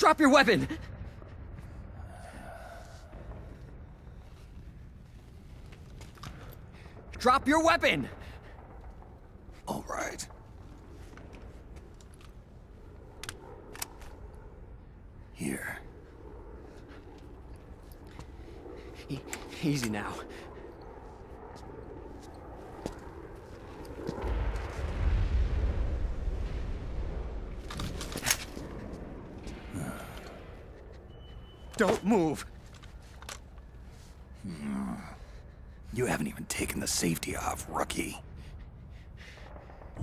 Drop your weapon! Drop your weapon! All right. Here. Easy now. Don't move. You haven't even taken the safety off, rookie.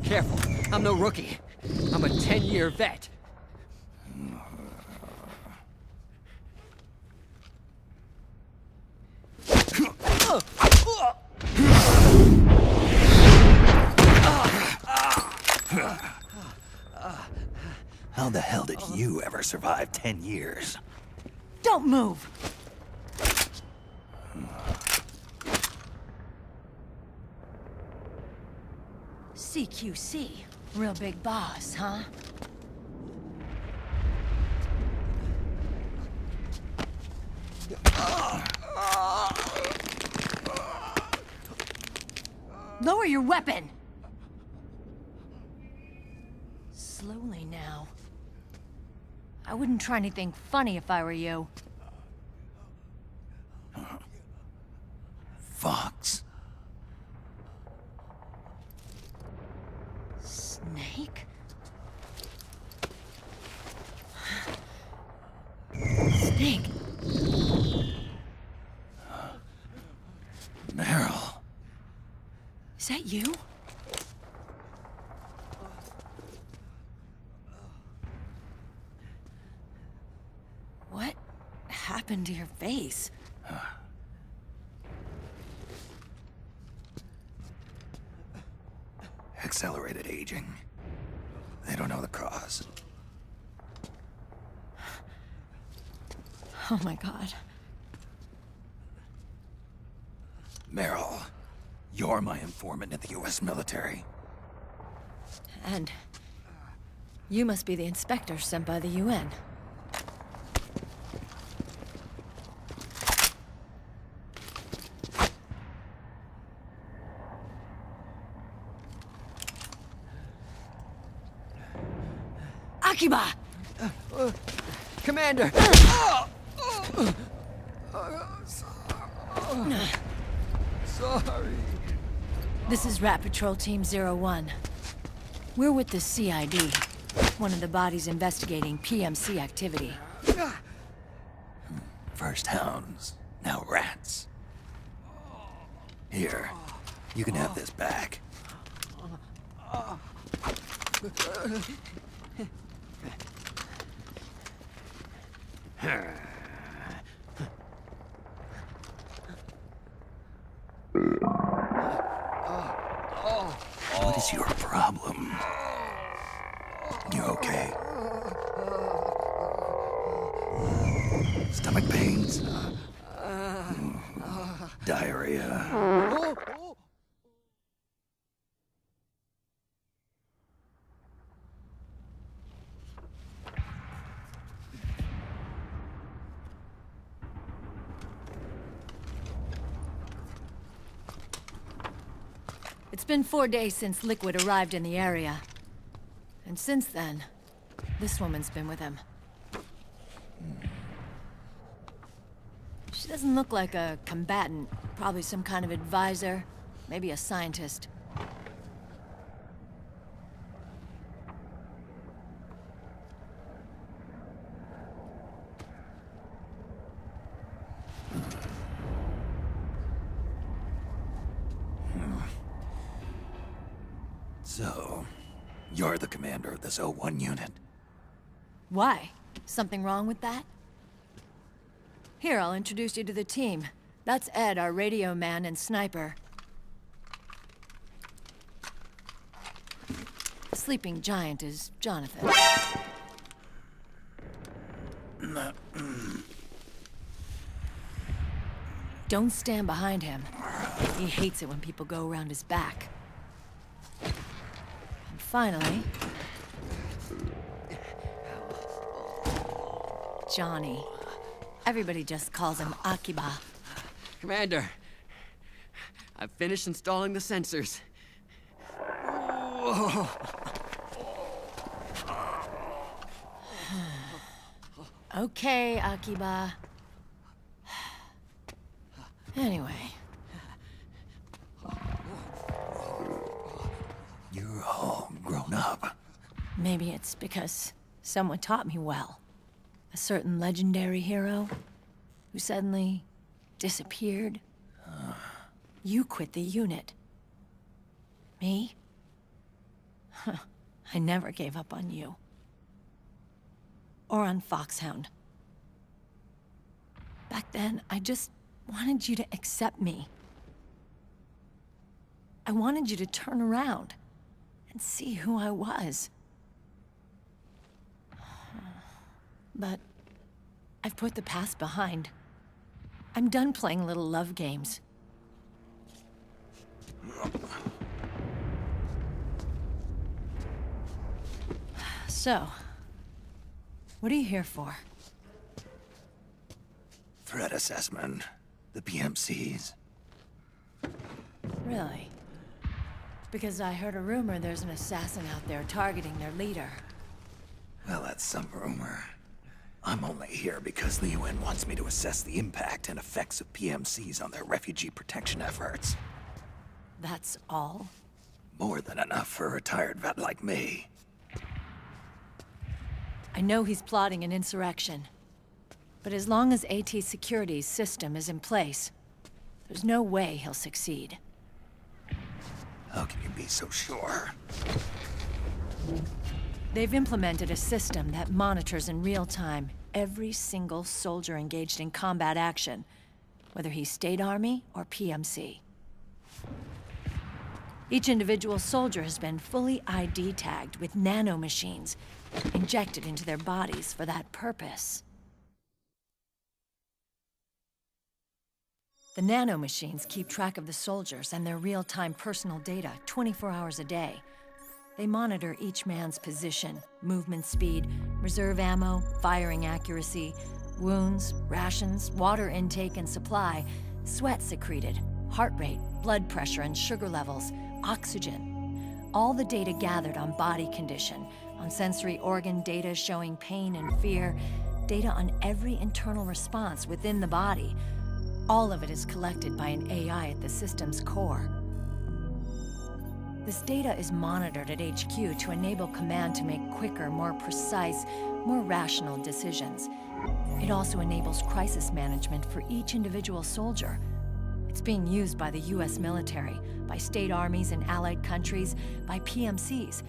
Careful, I'm no rookie. I'm a 10-year vet. How the hell did you ever survive 10 years? Don't move! CQC. Real big boss, huh? Lower your weapon! Slowly now. I wouldn't try anything funny if I were you. Fox. Snake? Snake? Meryl. Is that you? What happened to your face? Accelerated aging. They don't know the cause. Oh my god. Meryl, you're my informant in the US military. And you must be the inspector sent by the UN. Akiba! Commander! Sorry. This is Rat Patrol Team 01. We're with the CID, one of the bodies investigating PMC activity. First hounds, now rats. Here, you can have this back. What is your problem? You okay? Stomach pains? Diarrhea? It's been 4 days since Liquid arrived in the area. And since then, this woman's been with him. She doesn't look like a combatant. Probably some kind of advisor. Maybe a scientist. So, you're the commander of this O1 unit? Why? Something wrong with that? Here, I'll introduce you to the team. That's Ed, our radio man and sniper. Sleeping giant is Jonathan. Don't stand behind him. He hates it when people go around his back. And finally... Johnny. Everybody just calls him Akiba. Commander, I've finished installing the sensors. Whoa. Okay, Akiba. Anyway, You're all grown up. maybe it's because someone taught me well. A certain legendary hero who suddenly disappeared. You quit the unit. Me? I never gave up on you. Or on Foxhound. Back then, I just wanted you to accept me. I wanted you to turn around and see who I was. But I've put the past behind. I'm done playing little love games. So, what are you here for? Threat assessment. The PMCs. Really? Because I heard a rumor there's an assassin out there targeting their leader. Well, that's some rumor. I'm only here because the UN wants me to assess the impact and effects of PMCs on their refugee protection efforts. That's all? More than enough for a retired vet like me. I know he's plotting an insurrection. But as long as AT Security's system is in place, there's no way he'll succeed. How can you be so sure? They've implemented a system that monitors in real time every single soldier engaged in combat action, whether he's State Army or PMC. Each individual soldier has been fully ID tagged with nanomachines injected into their bodies for that purpose. The nanomachines keep track of the soldiers and their real-time personal data 24 hours a day. They monitor each man's position, movement speed, reserve ammo, firing accuracy, wounds, rations, water intake and supply, sweat secreted, heart rate, blood pressure and sugar levels, oxygen. All the data gathered on body condition, on sensory organ data showing pain and fear, data on every internal response within the body. All of it is collected by an AI at the system's core. This data is monitored at HQ to enable command to make quicker, more precise, more rational decisions. It also enables crisis management for each individual soldier. It's being used by the US military, by state armies in allied countries, by PMCs.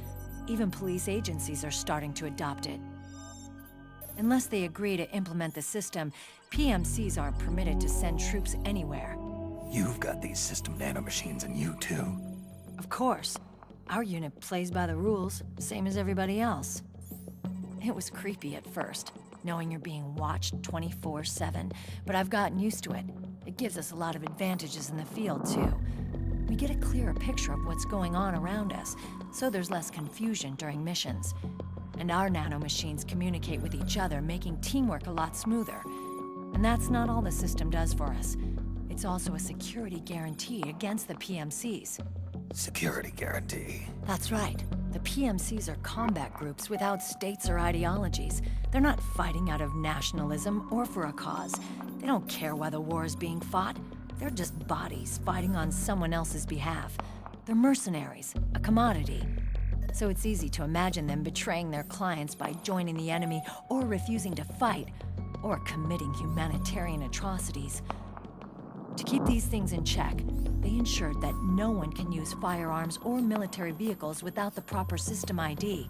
Even police agencies are starting to adopt it. Unless they agree to implement the system, PMCs aren't permitted to send troops anywhere. You've got these system nanomachines in you too. Of course. Our unit plays by the rules, same as everybody else. It was creepy at first, knowing you're being watched 24/7, but I've gotten used to it. It gives us a lot of advantages in the field, too. We get a clearer picture of what's going on around us, so there's less confusion during missions. And our nanomachines communicate with each other, making teamwork a lot smoother. And that's not all the system does for us. It's also a security guarantee against the PMCs. Security guarantee. That's right. The PMCs are combat groups without states or ideologies. They're not fighting out of nationalism or for a cause. They don't care why the war is being fought. They're just bodies fighting on someone else's behalf. They're mercenaries, a commodity. So it's easy to imagine them betraying their clients by joining the enemy or refusing to fight, or committing humanitarian atrocities. To keep these things in check, they ensured that no one can use firearms or military vehicles without the proper system ID.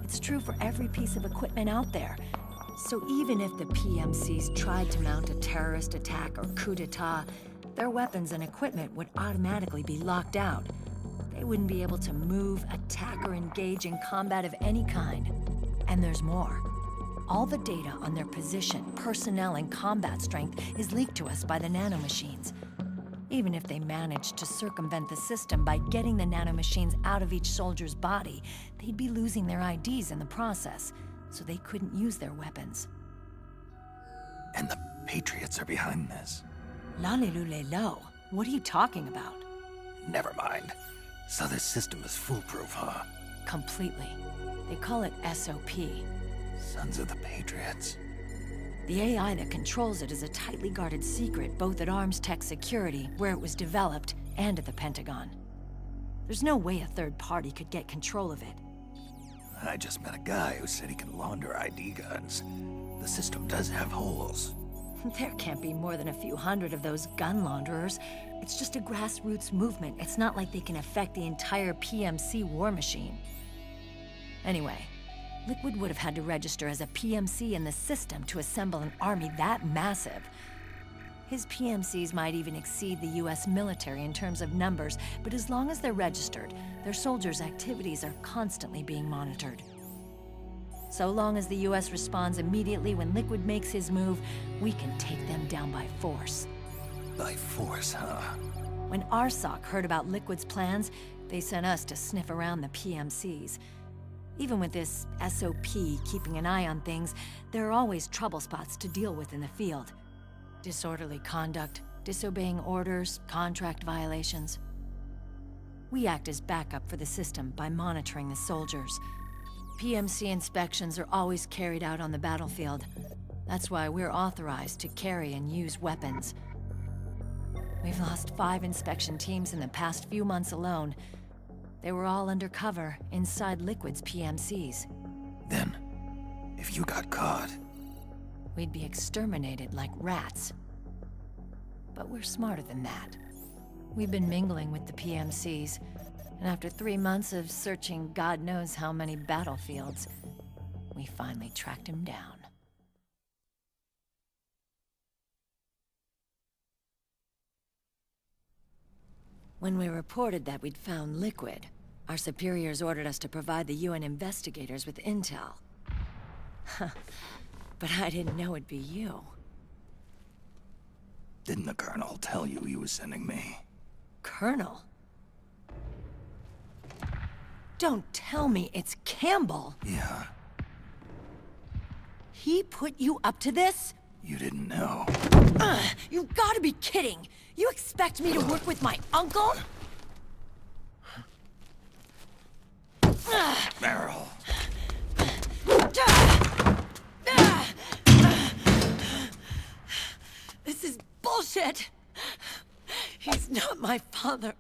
It's true for every piece of equipment out there. So even if the PMCs tried to mount a terrorist attack or coup d'etat, their weapons and equipment would automatically be locked out. They wouldn't be able to move, attack, or engage in combat of any kind. And there's more. All the data on their position, personnel, and combat strength is leaked to us by the nanomachines. Even if they managed to circumvent the system by getting the nanomachines out of each soldier's body, they'd be losing their IDs in the process, so they couldn't use their weapons. And the Patriots are behind this. Lalilulelo. What are you talking about? Never mind. So this system is foolproof, huh? Completely. They call it SOP. Sons of the Patriots. The AI that controls it is a tightly guarded secret, both at Arms Tech Security, where it was developed, and at the Pentagon. There's no way a third party could get control of it. I just met a guy who said he can launder ID guns. The system does have holes. There can't be more than a few hundred of those gun launderers. It's just a grassroots movement. It's not like they can affect the entire PMC war machine. Anyway, Liquid would have had to register as a PMC in the system to assemble an army that massive. His PMCs might even exceed the US military in terms of numbers, but as long as they're registered, their soldiers' activities are constantly being monitored. So long as the US responds immediately when Liquid makes his move, we can take them down by force. By force, huh? When RSOC heard about Liquid's plans, they sent us to sniff around the PMCs. Even with this SOP keeping an eye on things, there are always trouble spots to deal with in the field. Disorderly conduct, disobeying orders, contract violations. We act as backup for the system by monitoring the soldiers. PMC inspections are always carried out on the battlefield. That's why we're authorized to carry and use weapons. We've lost 5 inspection teams in the past few months alone. They were all undercover, inside Liquid's PMCs. Then, if you got caught... We'd be exterminated like rats. But we're smarter than that. We've been mingling with the PMCs, and after 3 months of searching God knows how many battlefields, we finally tracked him down. When we reported that we'd found Liquid, our superiors ordered us to provide the UN investigators with intel. But I didn't know it'd be you. Didn't the Colonel tell you he was sending me? Colonel? Don't tell me it's Campbell! Yeah, He put you up to this? you didn't know. You gotta be kidding! You expect me to work with my uncle? Meryl. This is bullshit! He's not my father.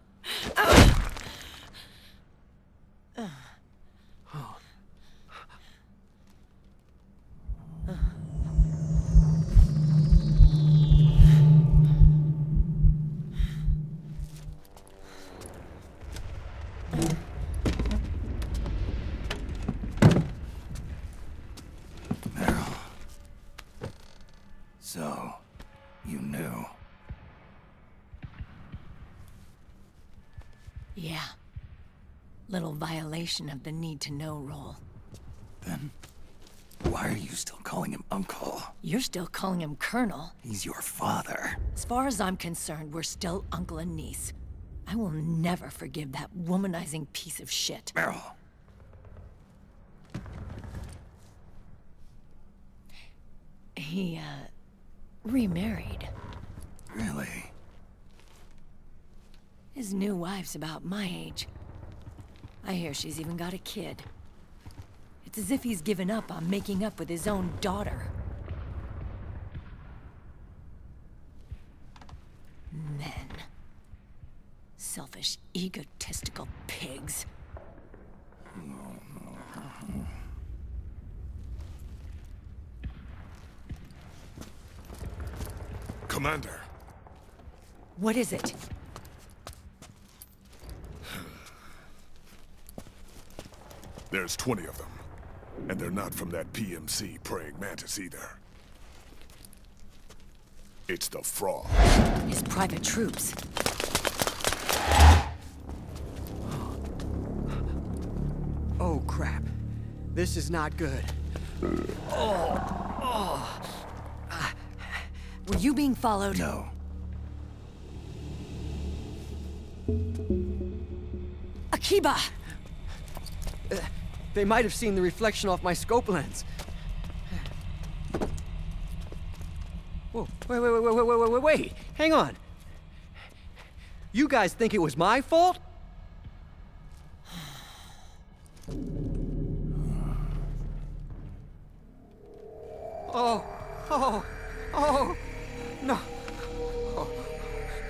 Meryl. So, you knew. Yeah. Little violation of the need-to-know rule. Then, why are you still calling him Uncle? You're still calling him Colonel. He's your father. As far as I'm concerned, we're still uncle and niece. I will never forgive that womanizing piece of shit. Meryl. He, remarried. Really? His new wife's about my age. I hear she's even got a kid. It's as if he's given up on making up with his own daughter. Men. Selfish, egotistical pigs. Commander. What is it? There's 20 of them. And they're not from that PMC praying mantis either. It's the Frog. His private troops. Oh, crap. This is not good. Were you being followed? No. Akiba! They might have seen the reflection off my scope lens. Whoa, wait. Hang on. You guys think it was my fault? Oh, no. Oh,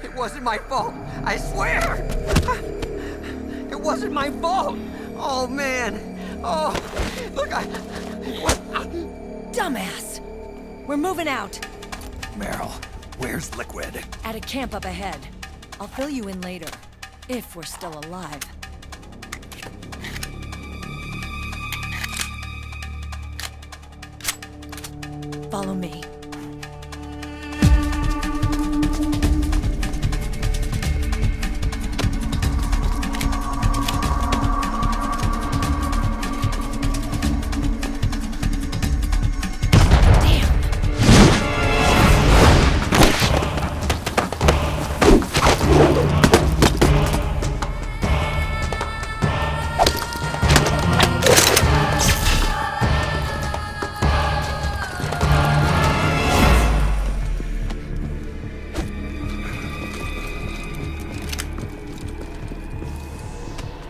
it wasn't my fault, I swear! It wasn't my fault! Oh, man. Oh, look, Dumbass! We're moving out. Meryl, where's Liquid? At a camp up ahead. I'll fill you in later. If we're still alive. Follow me.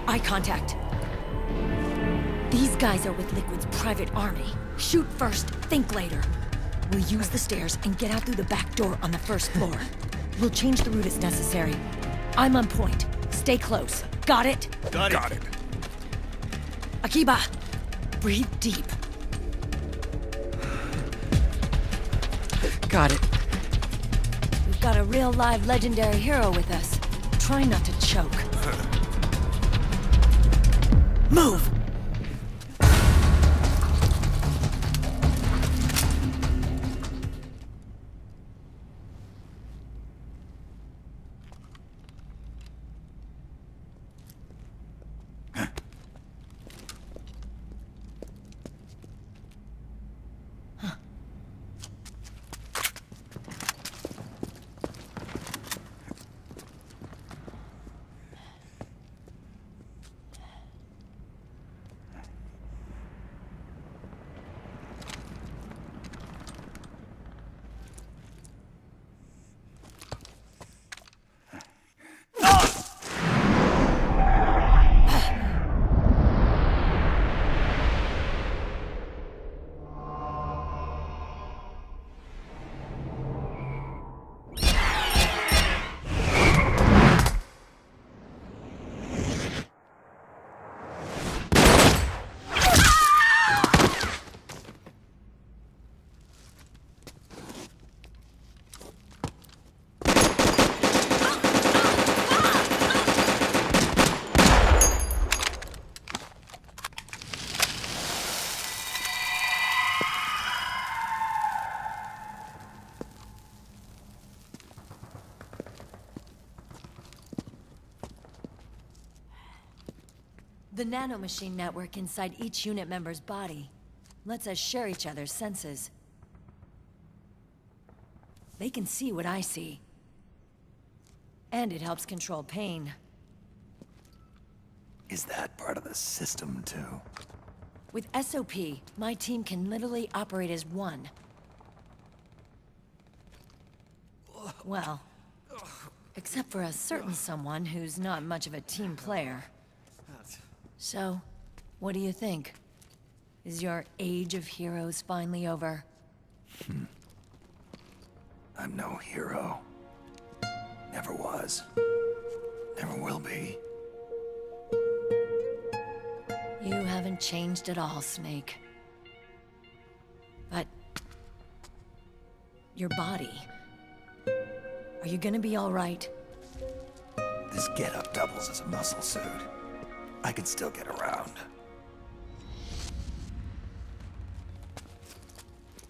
Eye contact. These guys are with Liquid's private army. Shoot first, think later. We'll use the stairs and get out through the back door on the first floor. We'll change the route as necessary. I'm on point. Stay close. Got it? Got it. Akiba, breathe deep. got it. We've got a real live legendary hero with us. Try not to choke. Move! The nanomachine network inside each unit member's body lets us share each other's senses. They can see what I see. And it helps control pain. Is that part of the system, too? With SOP, my team can literally operate as one. Well, except for a certain someone who's not much of a team player. So, what do you think? Is your age of heroes finally over? I'm no hero. Never was. Never will be. You haven't changed at all, Snake. But... your body... are you gonna be all right? This getup doubles as a muscle suit. I can still get around.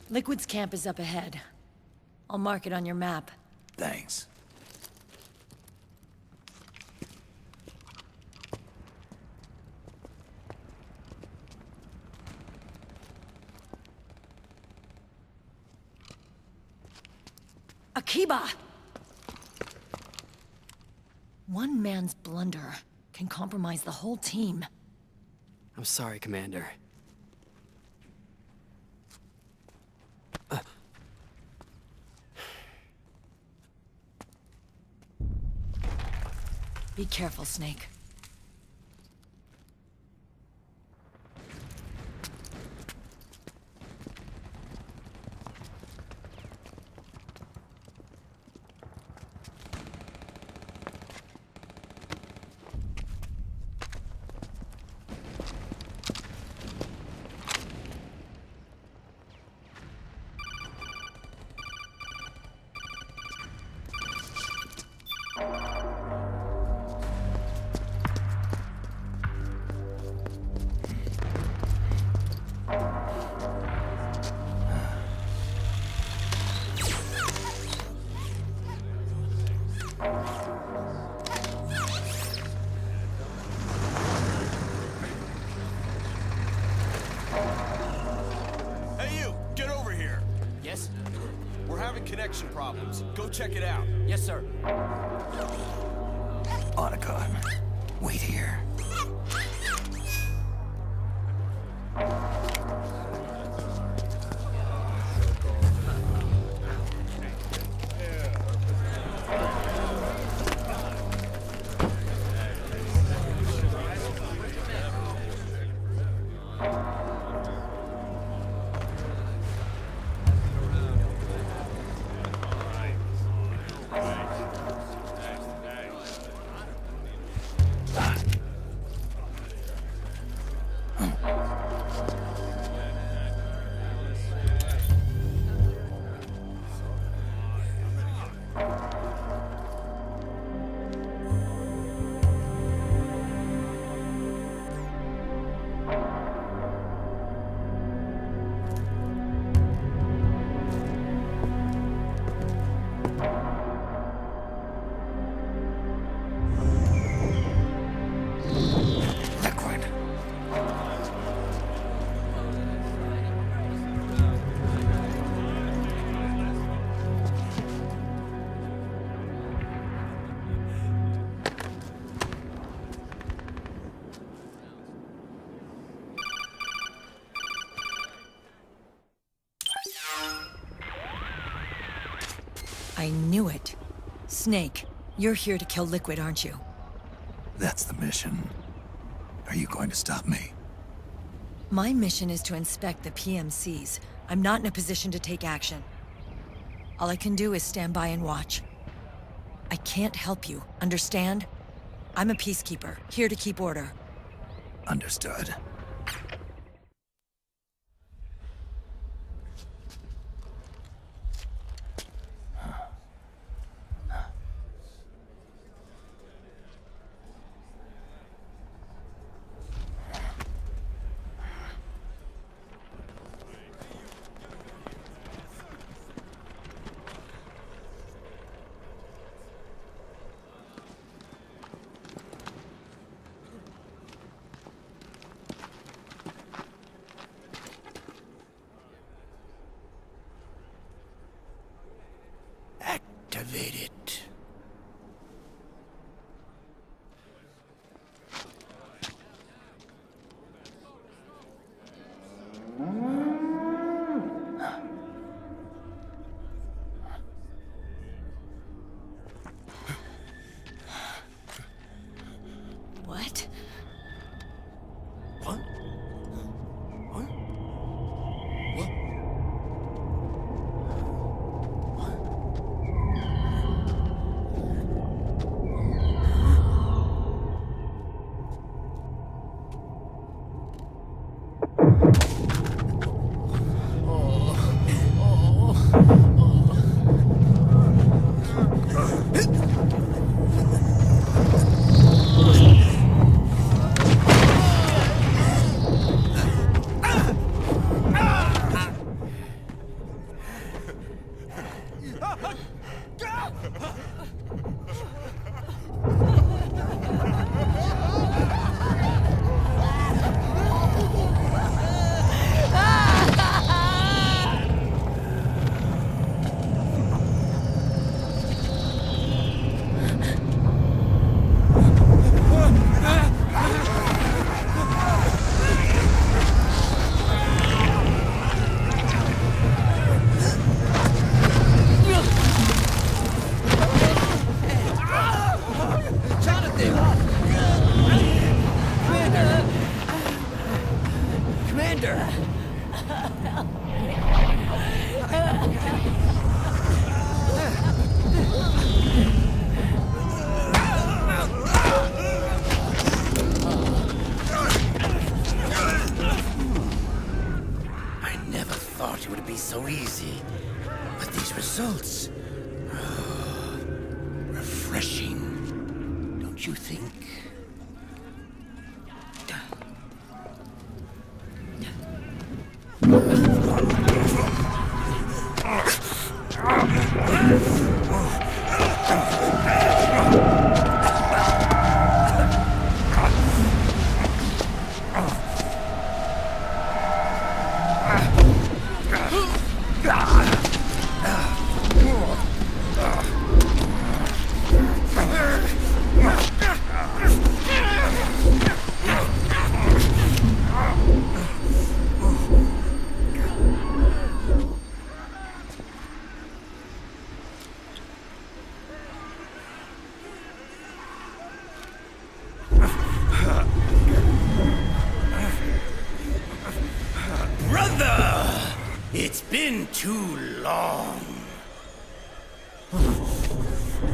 Liquid's camp is up ahead. I'll mark it on your map. Thanks. Akiba! One man's blunder can compromise the whole team. I'm sorry, Commander. Be careful, Snake. Hey you, get over here. Yes? We're having connection problems. Go check it out. Yes, sir. Otacon, wait here. Liquid. I knew it. Snake, you're here to kill Liquid, aren't you? That's the mission. Are you going to stop me? My mission is to inspect the PMCs. I'm not in a position to take action. All I can do is stand by and watch. I can't help you, understand? I'm a peacekeeper, here to keep order. Understood. Activate it. What? What? What? What? reality. But these results... refreshing, don't you think? It's been too long.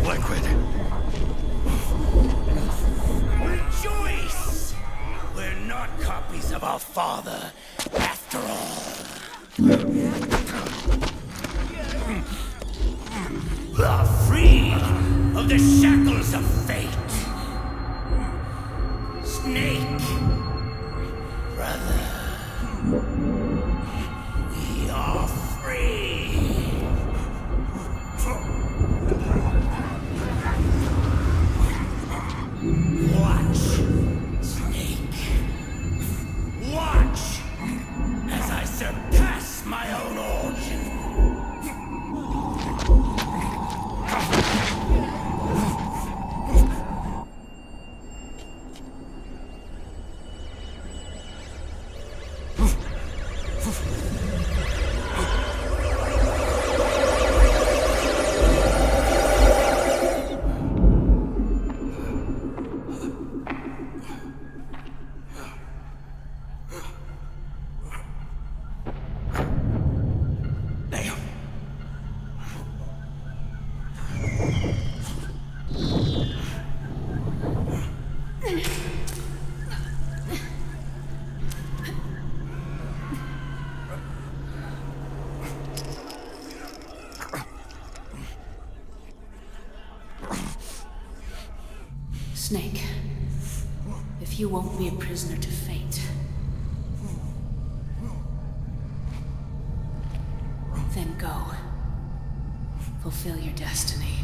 Liquid. Rejoice! We're not copies of our father, after all. Are free of the shackles of fate. Snake, brother. We are free. Watch, Snake. Watch as I surpass my own origin. Snake, if you won't be a prisoner to fate, then go. Fulfill your destiny.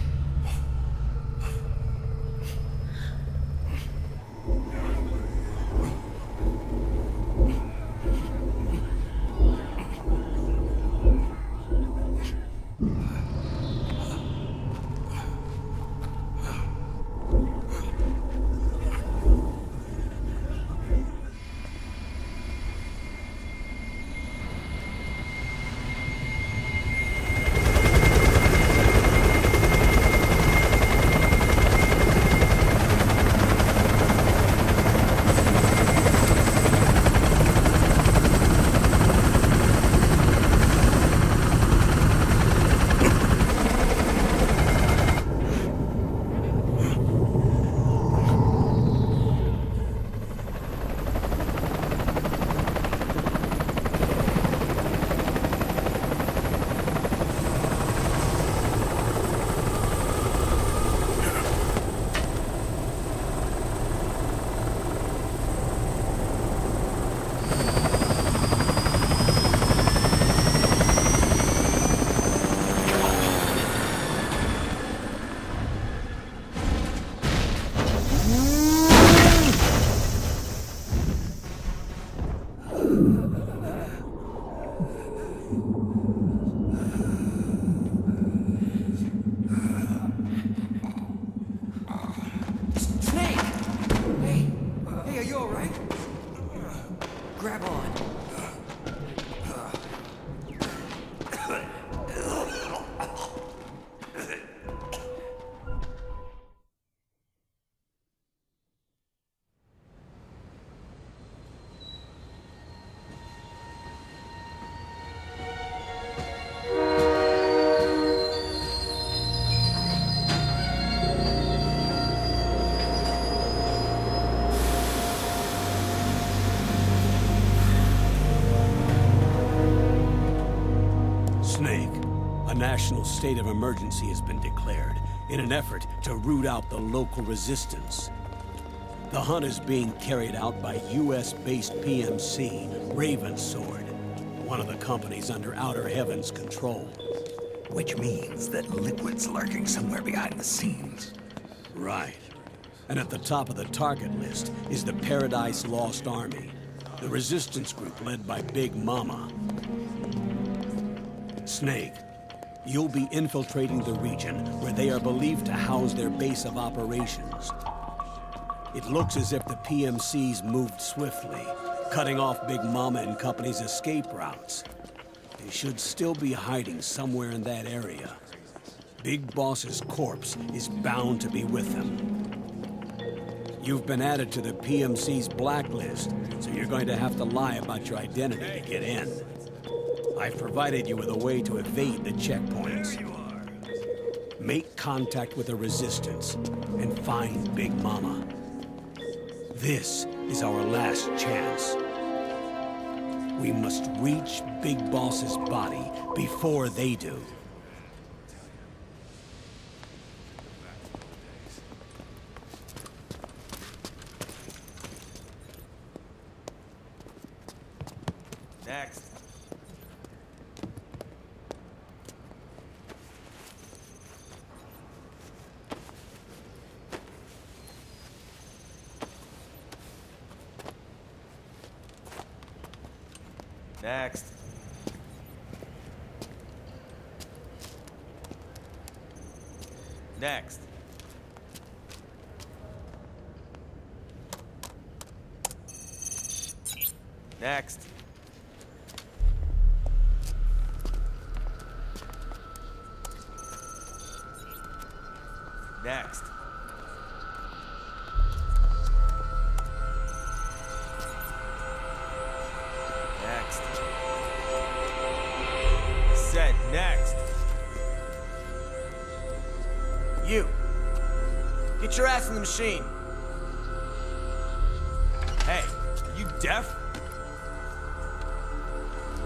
A national state of emergency has been declared in an effort to root out the local resistance. The hunt is being carried out by US-based PMC, Ravensword, one of the companies under Outer Heaven's control. Which means that Liquid's lurking somewhere behind the scenes. Right. And at the top of the target list is the Paradise Lost Army, the resistance group led by Big Mama. Snake, you'll be infiltrating the region where they are believed to house their base of operations. It looks as if the PMCs moved swiftly, cutting off Big Mama and company's escape routes. They should still be hiding somewhere in that area. Big Boss's corpse is bound to be with them. You've been added to the PMC's blacklist, so you're going to have to lie about your identity to get in. I've provided you with a way to evade the checkpoints. Make contact with the Resistance and find Big Mama. This is our last chance. We must reach Big Boss's body before they do. Next. Next. Next. Next. Next. Next. Said next. You. Get your ass in the machine. Hey, are you deaf?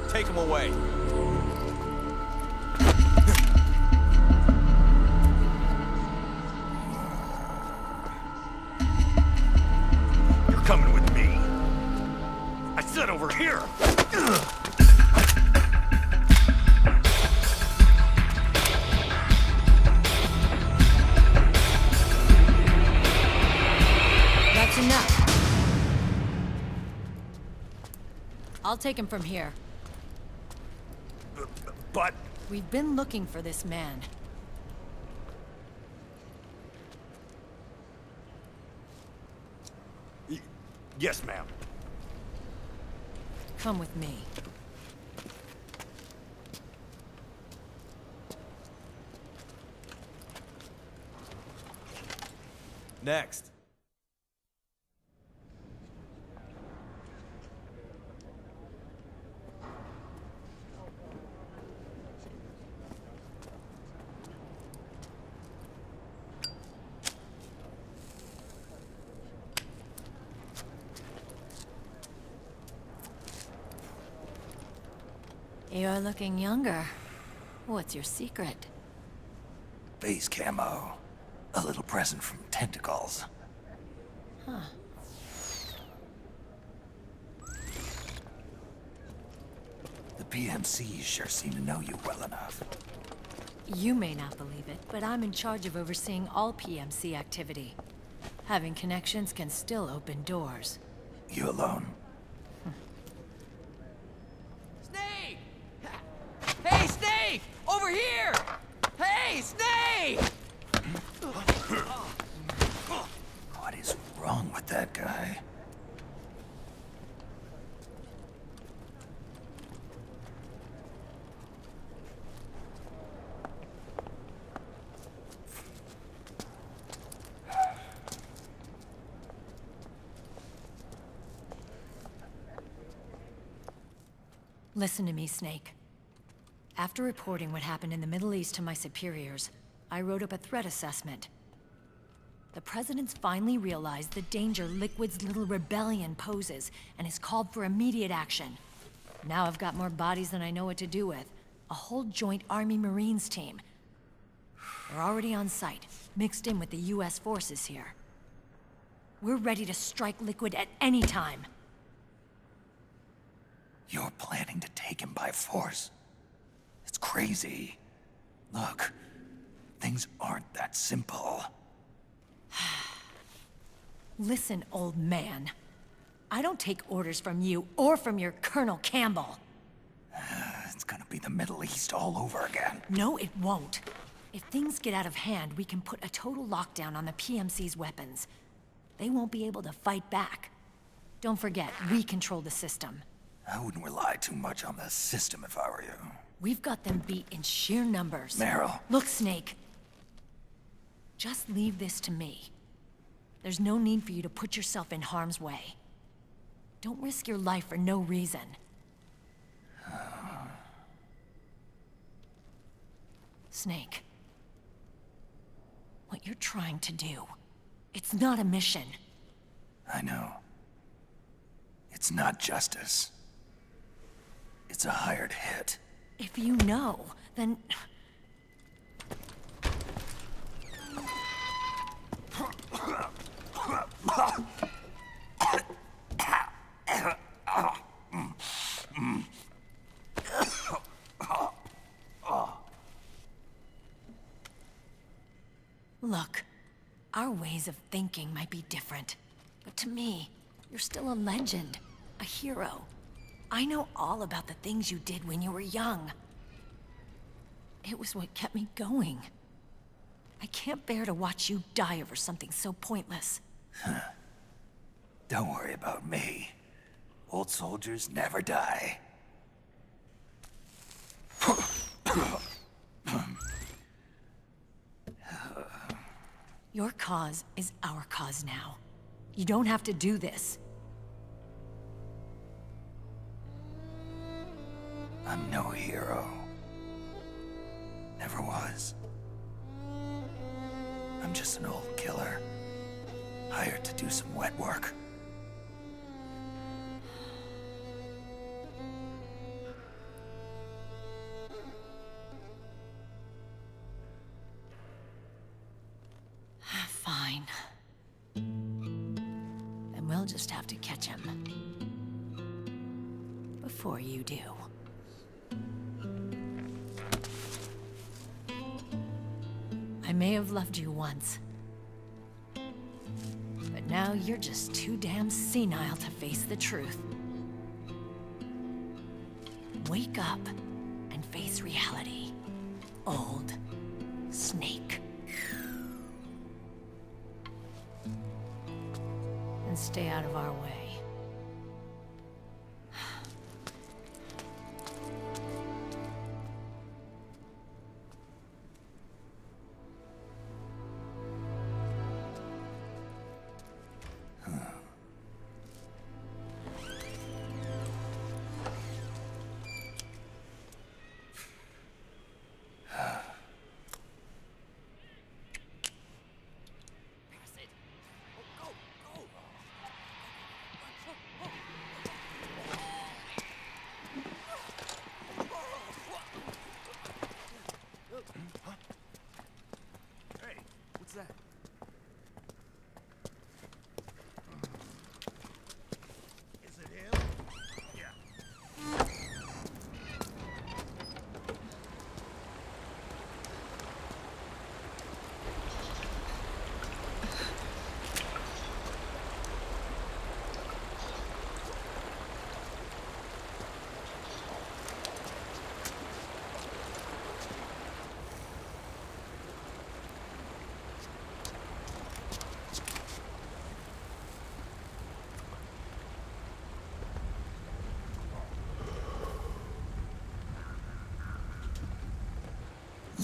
Take him away. You're coming with me. I said over here. That's enough. I'll take him from here. But We've been looking for this man. yes, ma'am. Come with me. Next. You're looking younger. What's your secret? Base camo. A little present from Tentacles. Huh. The PMCs sure seem to know you well enough. You may not believe it, but I'm in charge of overseeing all PMC activity. Having connections can still open doors. You alone? Snake! Hey, Snake! Over here! Hey, Snake! What is wrong with that guy? Listen to me, Snake. After reporting what happened in the Middle East to my superiors, I wrote up a threat assessment. The President's finally realized the danger Liquid's little rebellion poses and has called for immediate action. Now I've got more bodies than I know what to do with. A whole joint Army-Marines team. They're already on site, mixed in with the US forces here. We're ready to strike Liquid at any time. You're planning to take him by force? It's crazy. Look, things aren't that simple. Listen, old man. I don't take orders from you or from your Colonel Campbell. It's gonna be the Middle East all over again. No, it won't. If things get out of hand, we can put a total lockdown on the PMC's weapons. They won't be able to fight back. Don't forget, we control the system. I wouldn't rely too much on the system if I were you. We've got them beat in sheer numbers. Meryl. Look, Snake. Just leave this to me. There's no need for you to put yourself in harm's way. Don't risk your life for no reason. Snake. What you're trying to do, it's not a mission. I know. It's not justice. It's a hired hit. If you know, then... Look, our ways of thinking might be different, but to me, you're still a legend, a hero. I know all about the things you did when you were young. It was what kept me going. I can't bear to watch you die over something so pointless. Don't worry about me. Old soldiers never die. Your cause is our cause now. You don't have to do this. I'm no hero. Never was. I'm just an old killer, hired to do some wet work. Fine. Then we'll just have to catch him. Before you do. I may have loved you once. But now you're just too damn senile to face the truth. Wake up and face reality. Old Snake. And stay out of our way.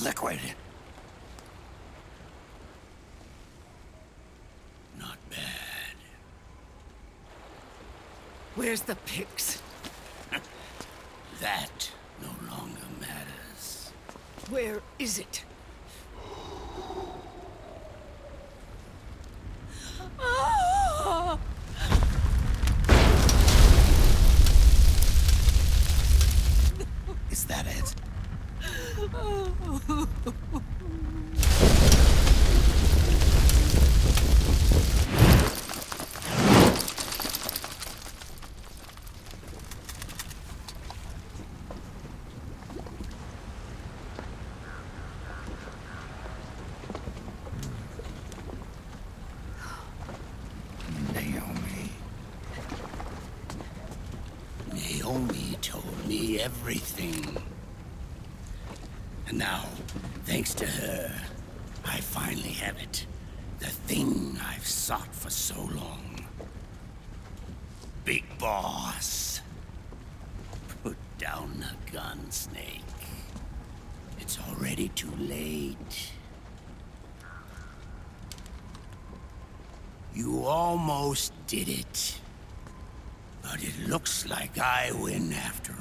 Liquid. Not bad. Where's the pigs? That no longer matters. Where is it? Is that it? Naomi told me everything. And now, thanks to her, I finally have it. The thing I've sought for so long. Big Boss. Put down the gun, Snake. It's already too late. You almost did it. But it looks like I win after all.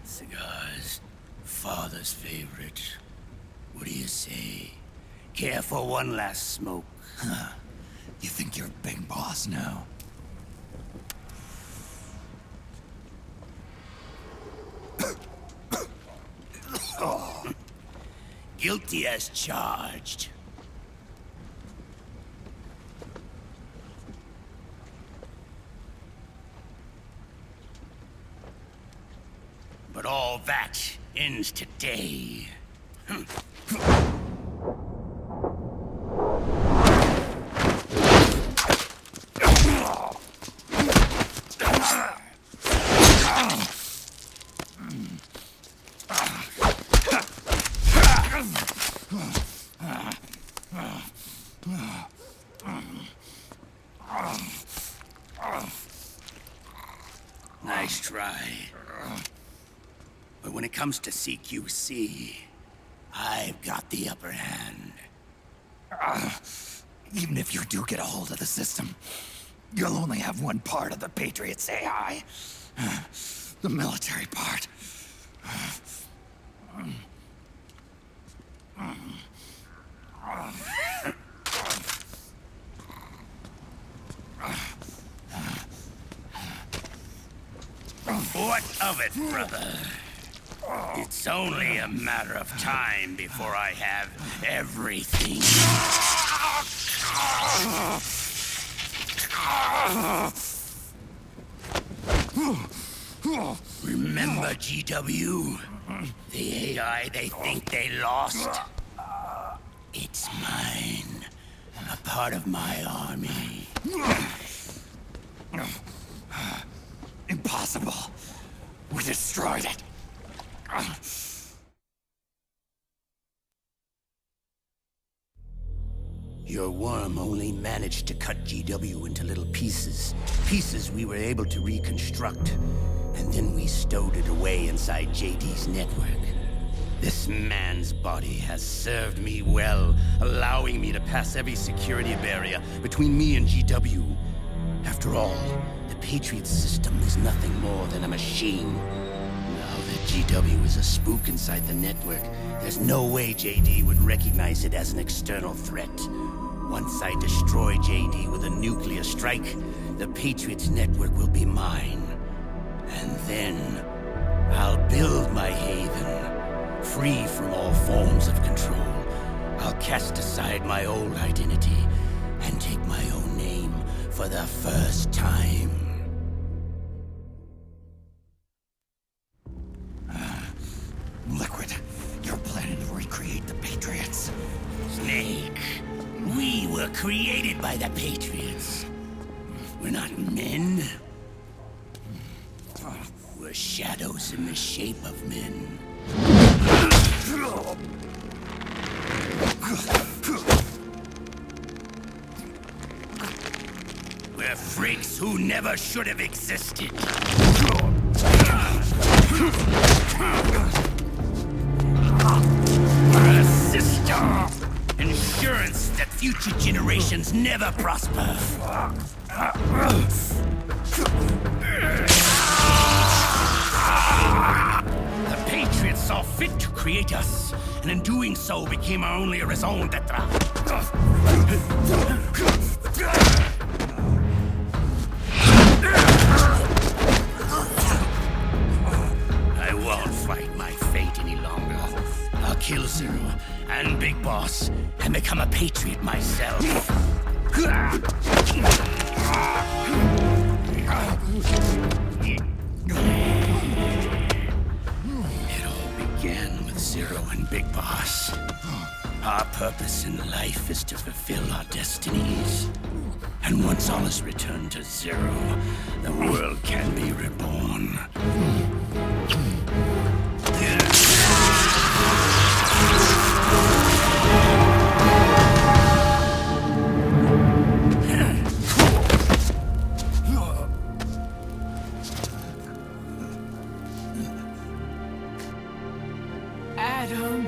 Cigars. Father's favorite. What do you say? Care for one last smoke? Huh. You think you're Big Boss now? Guilty as charged. But all that ends today. Nice try. But when it comes to CQC, I've got the upper hand. Even if you do get a hold of the system, you'll only have one part of the Patriots AI. The military part. What of it, brother? It's only a matter of time before I have everything. Remember, GW? The AI they think they lost? It's mine. A part of my army. Impossible. We destroyed it. Your worm only managed to cut GW into little pieces. Pieces we were able to reconstruct. And then we stowed it away inside JD's network. This man's body has served me well, allowing me to pass every security barrier between me and GW. After all, the Patriots system is nothing more than a machine. Now that GW is a spook inside the network, there's no way JD would recognize it as an external threat. Once I destroy JD with a nuclear strike, the Patriots network will be mine. And then, I'll build my haven, free from all forms of control. I'll cast aside my old identity and take my own name for the first time. Liquid, you're planning to recreate the Patriots. Snake, we were created by the Patriots. We're not men. We're shadows in the shape of men. We're freaks who never should have existed. We're a system. Insurance that future generations never prosper. The Patriots saw fit to create us, and in doing so became our only raison d'etre. become a patriot myself. It all began with Zero and Big Boss. Our purpose in life is to fulfill our destinies. And once all is returned to Zero, the world can be reborn. Adam.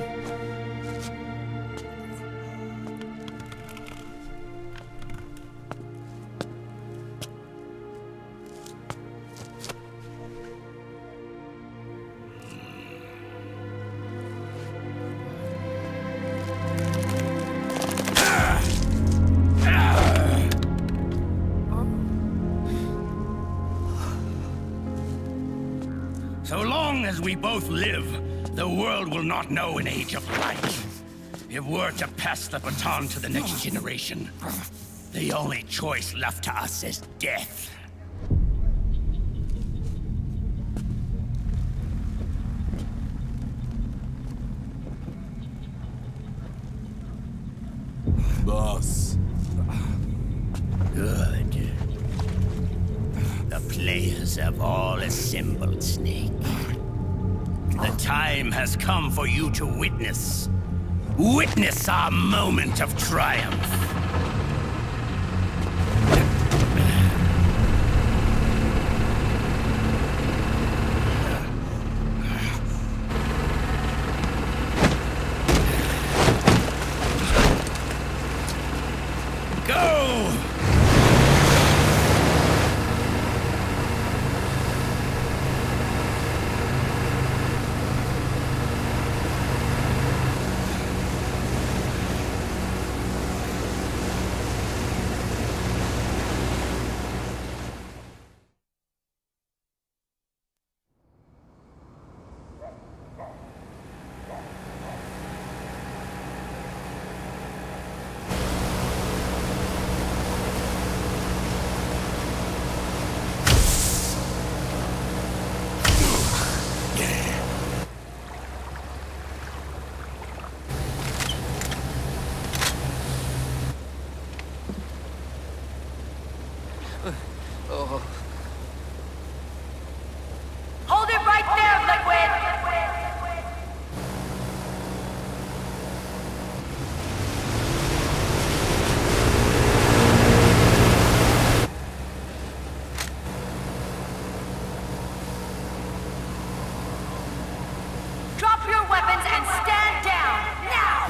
So long as we both live, the world will not know an age of light. If we're to pass the baton to the next generation, the only choice left to us is death. Boss. Good. The players have all assembled, Snake. The time has come for you to witness our moment of triumph. Go! Hold it right there, Liquid! Drop your weapons and stand down, now!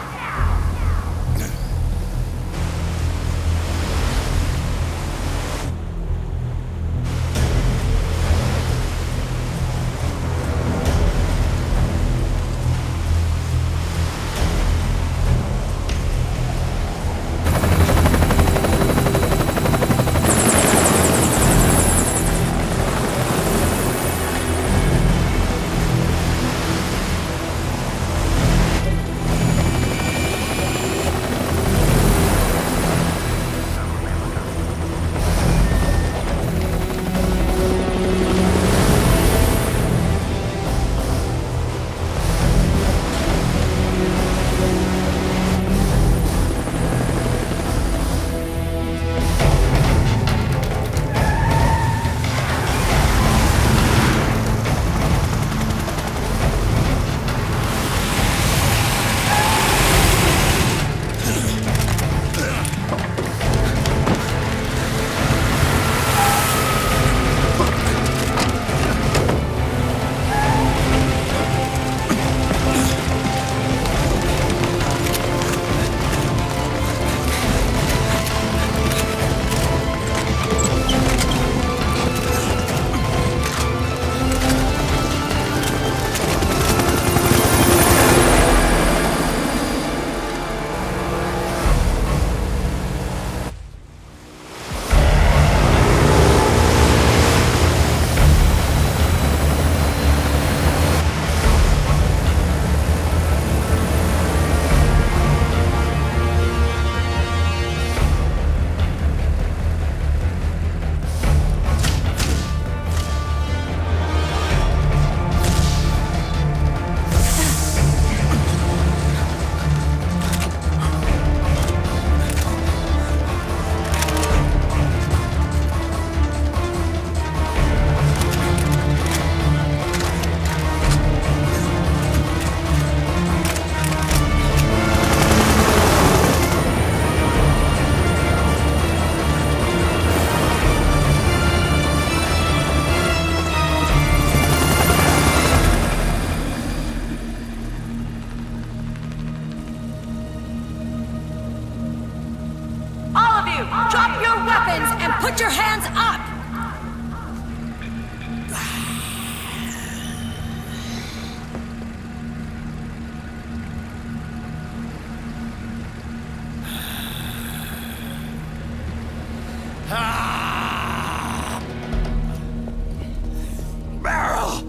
Hands up! Meryl!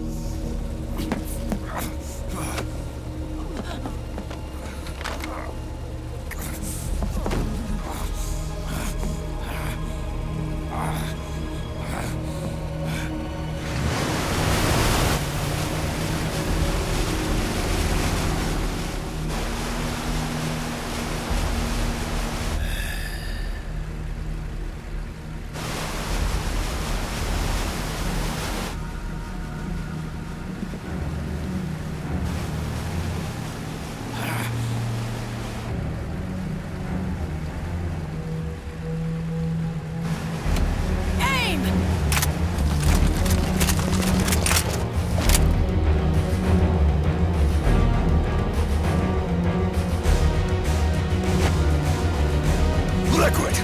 Liquid!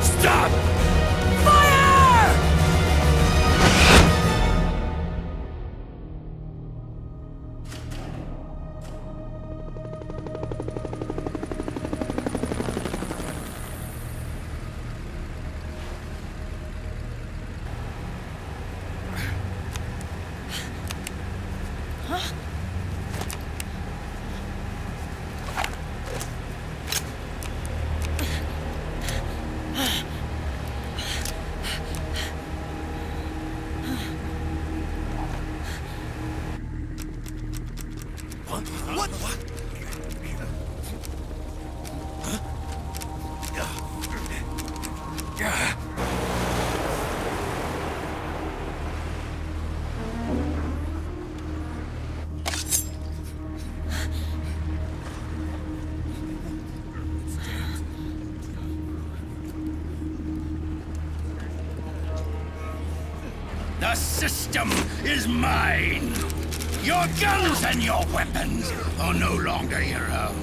Stop! Fire! What? The system is mine. Your guns and your weapons are no longer your own.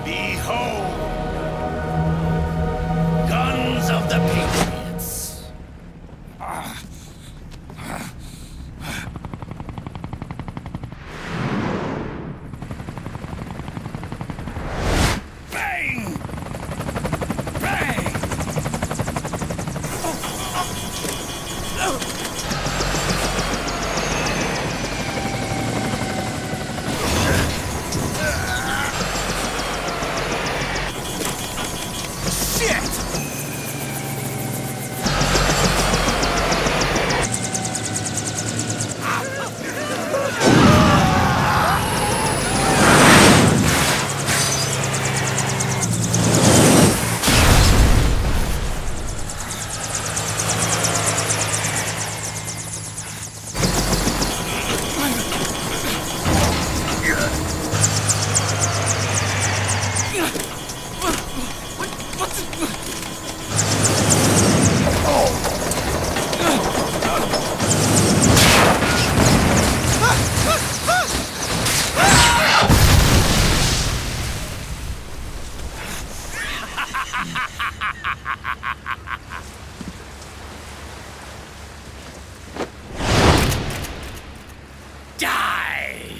Behold, guns of the Patriots. Bang! Bang! Die!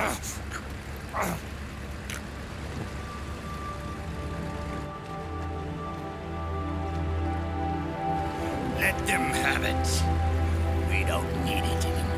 Let them have it. We don't need it anymore.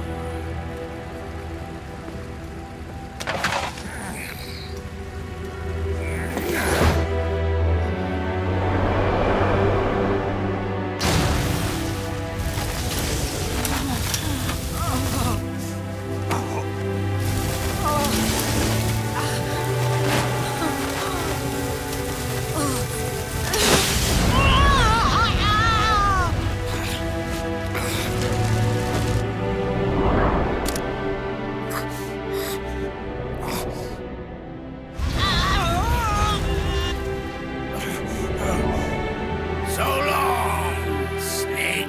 So long, Snake.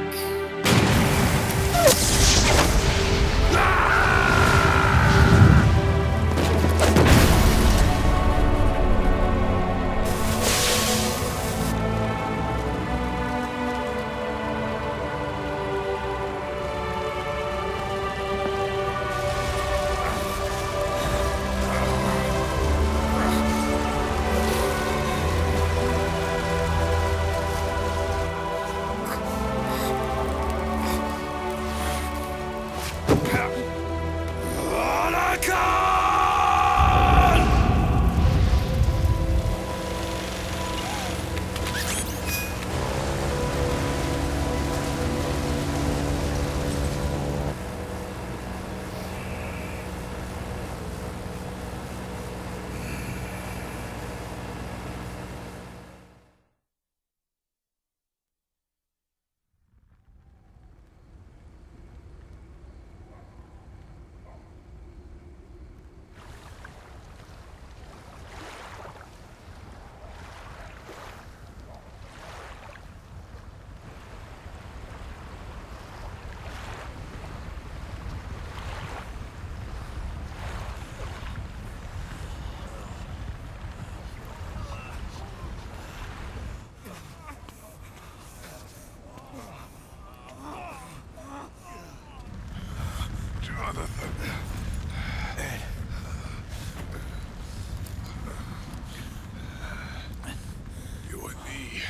You and me,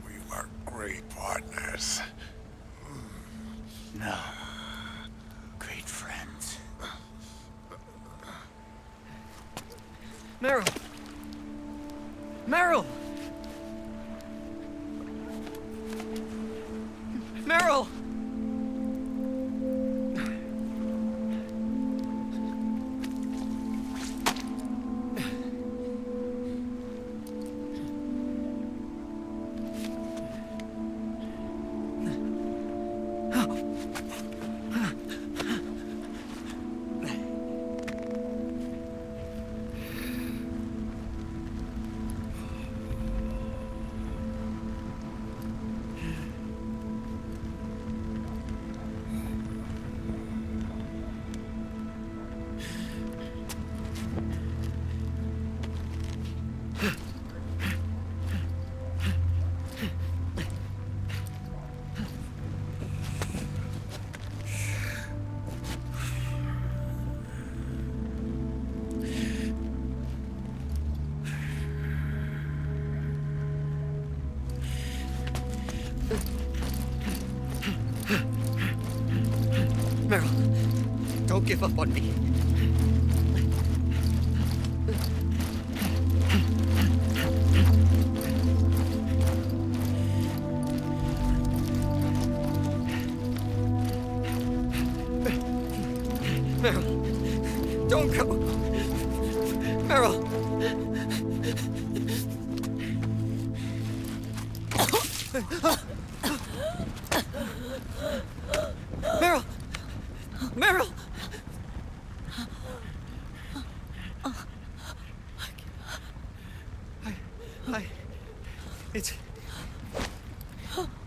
we were great partners. No. Great friends. Meryl! Meryl! Meryl! Meryl, don't give up on me. Meryl, don't go. Meryl. Meryl! Meryl!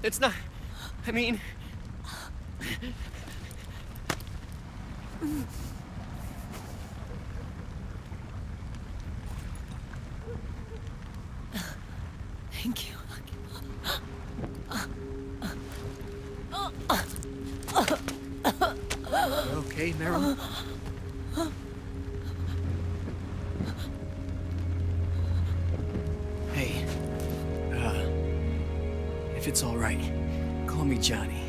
It's not... I mean... Thank you. You okay, Meryl? right. Call me Johnny.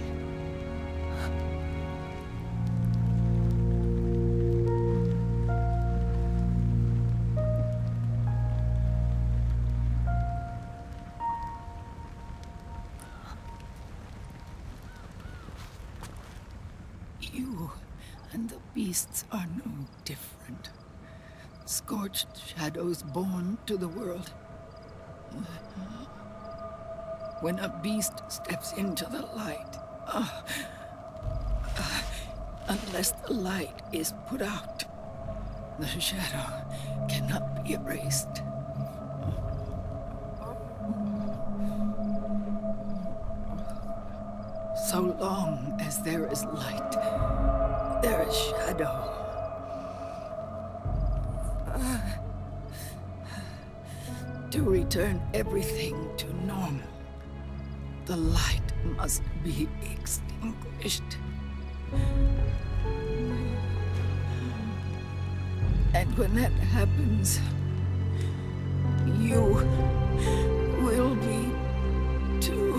You and the beasts are no different. Scorched shadows born to the world. When a beast steps into the light, unless the light is put out, the shadow cannot be erased. So long as there is light, there is shadow. To return everything to normal, the light must be extinguished. And when that happens, you will be too.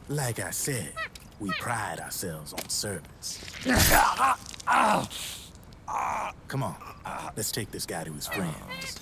Like I said, we pride ourselves on service. Come on, let's take this guy to his friends.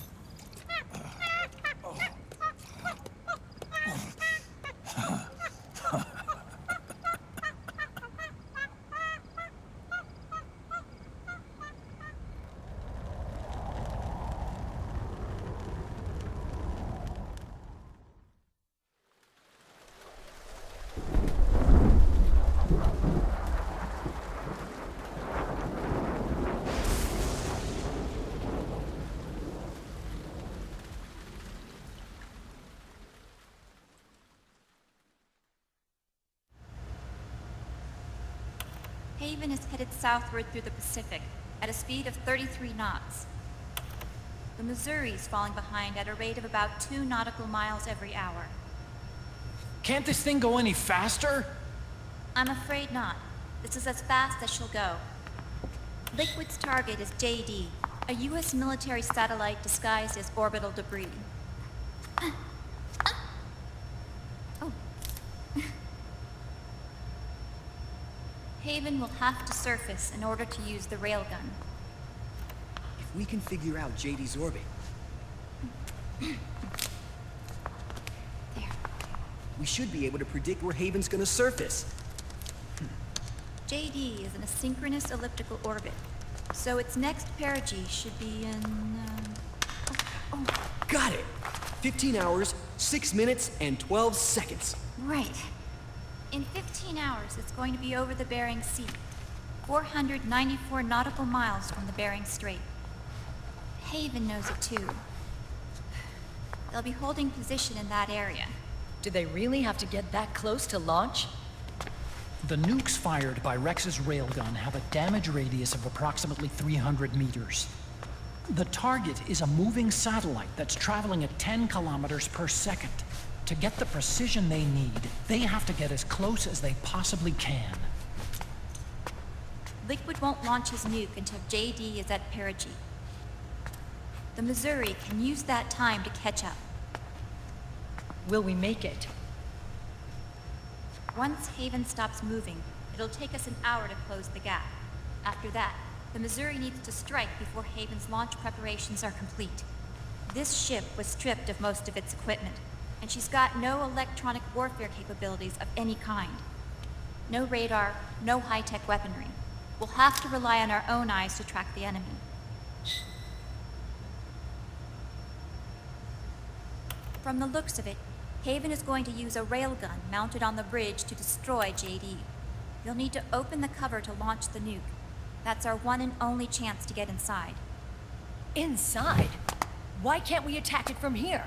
Haven is headed southward through the Pacific at a speed of 33 knots. The Missouri is falling behind at a rate of about 2 nautical miles every hour. Can't this thing go any faster? I'm afraid not. This is as fast as she'll go. Liquid's target is JD, a U.S. military satellite disguised as orbital debris. Oh. Haven will have to surface in order to use the railgun. If we can figure out JD's orbit... There. we should be able to predict where Haven's gonna surface. JD is in a synchronous elliptical orbit, so its next perigee should be in... Got it! 15 hours, 6 minutes, and 12 seconds. Right. In 15 hours, it's going to be over the Bering Sea, 494 nautical miles from the Bering Strait. Haven knows it too. They'll be holding position in that area. Do they really have to get that close to launch? The nukes fired by Rex's railgun have a damage radius of approximately 300 meters. The target is a moving satellite that's traveling at 10 kilometers per second. To get the precision they need, they have to get as close as they possibly can. Liquid won't launch his nuke until JD is at perigee. The Missouri can use that time to catch up. Will we make it? Once Haven stops moving, it'll take us an hour to close the gap. After that, the Missouri needs to strike before Haven's launch preparations are complete. This ship was stripped of most of its equipment, and she's got no electronic warfare capabilities of any kind. No radar, no high-tech weaponry. We'll have to rely on our own eyes to track the enemy. From the looks of it, Haven is going to use a railgun mounted on the bridge to destroy JD. You'll need to open the cover to launch the nuke. That's our one and only chance to get inside. Inside? Why can't we attack it from here?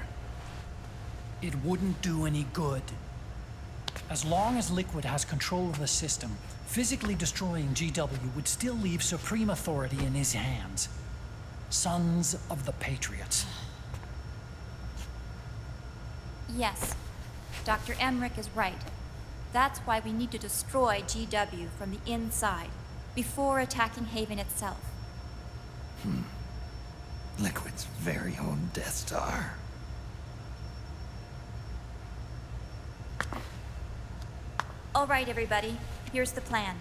It wouldn't do any good. As long as Liquid has control of the system, physically destroying GW would still leave supreme authority in his hands. Sons of the Patriots. Yes, Dr. Emmerich is right. That's why we need to destroy GW from the inside, before attacking Haven itself. Liquid's very own Death Star. All right, everybody, here's the plan.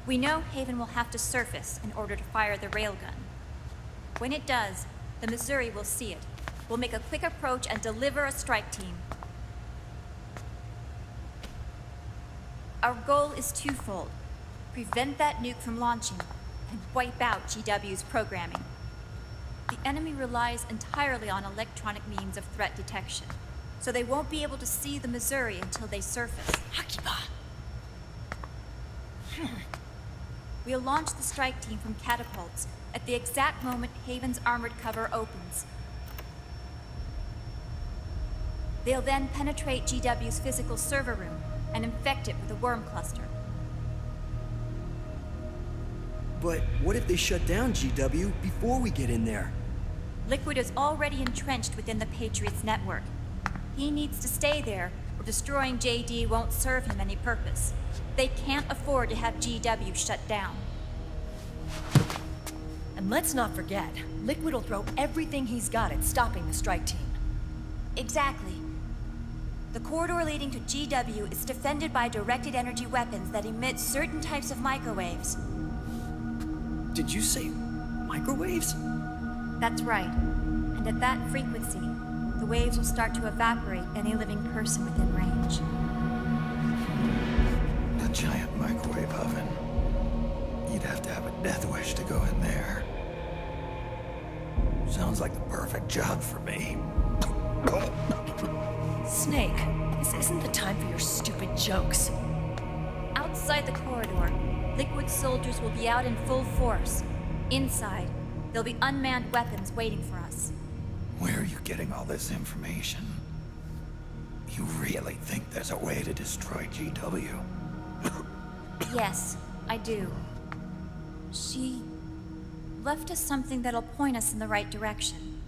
We know Haven will have to surface in order to fire the railgun. When it does, the Missouri will see it. We'll make a quick approach and deliver a strike team. Our goal is twofold. Prevent that nuke from launching, and wipe out GW's programming. The enemy relies entirely on electronic means of threat detection, so they won't be able to see the Missouri until they surface. Akiba! We'll launch the strike team from catapults at the exact moment Haven's armored cover opens. They'll then penetrate GW's physical server room and infect it with a worm cluster. But what if they shut down GW before we get in there? Liquid is already entrenched within the Patriots network. He needs to stay there, or destroying JD won't serve him any purpose. They can't afford to have GW shut down. And let's not forget, Liquid will throw everything he's got at stopping the strike team. Exactly. The corridor leading to GW is defended by directed energy weapons that emit certain types of microwaves. Did you say microwaves? That's right. And at that frequency, the waves will start to evaporate any living person within range. A giant microwave oven. You'd have to have a death wish to go in there. Sounds like the perfect job for me. Snake, this isn't the time for your stupid jokes. Outside the corridor, Liquid soldiers will be out in full force. Inside, there'll be unmanned weapons waiting for us. Where are you getting all this information? You really think there's a way to destroy GW? Yes, I do. She left us something that'll point us in the right direction.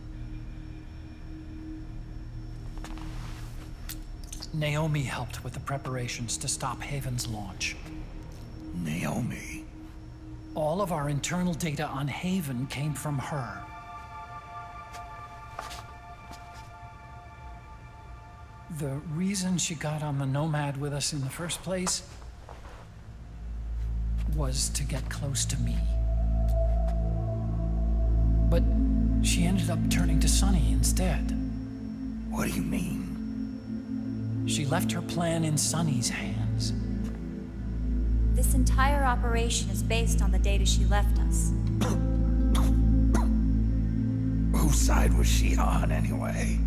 Naomi helped with the preparations to stop Haven's launch. Naomi? All of our internal data on Haven came from her. The reason she got on the Nomad with us in the first place was to get close to me. But she ended up turning to Sonny instead. What do you mean? She left her plan in Sonny's hands. This entire operation is based on the data she left us. Whose side was she on, anyway?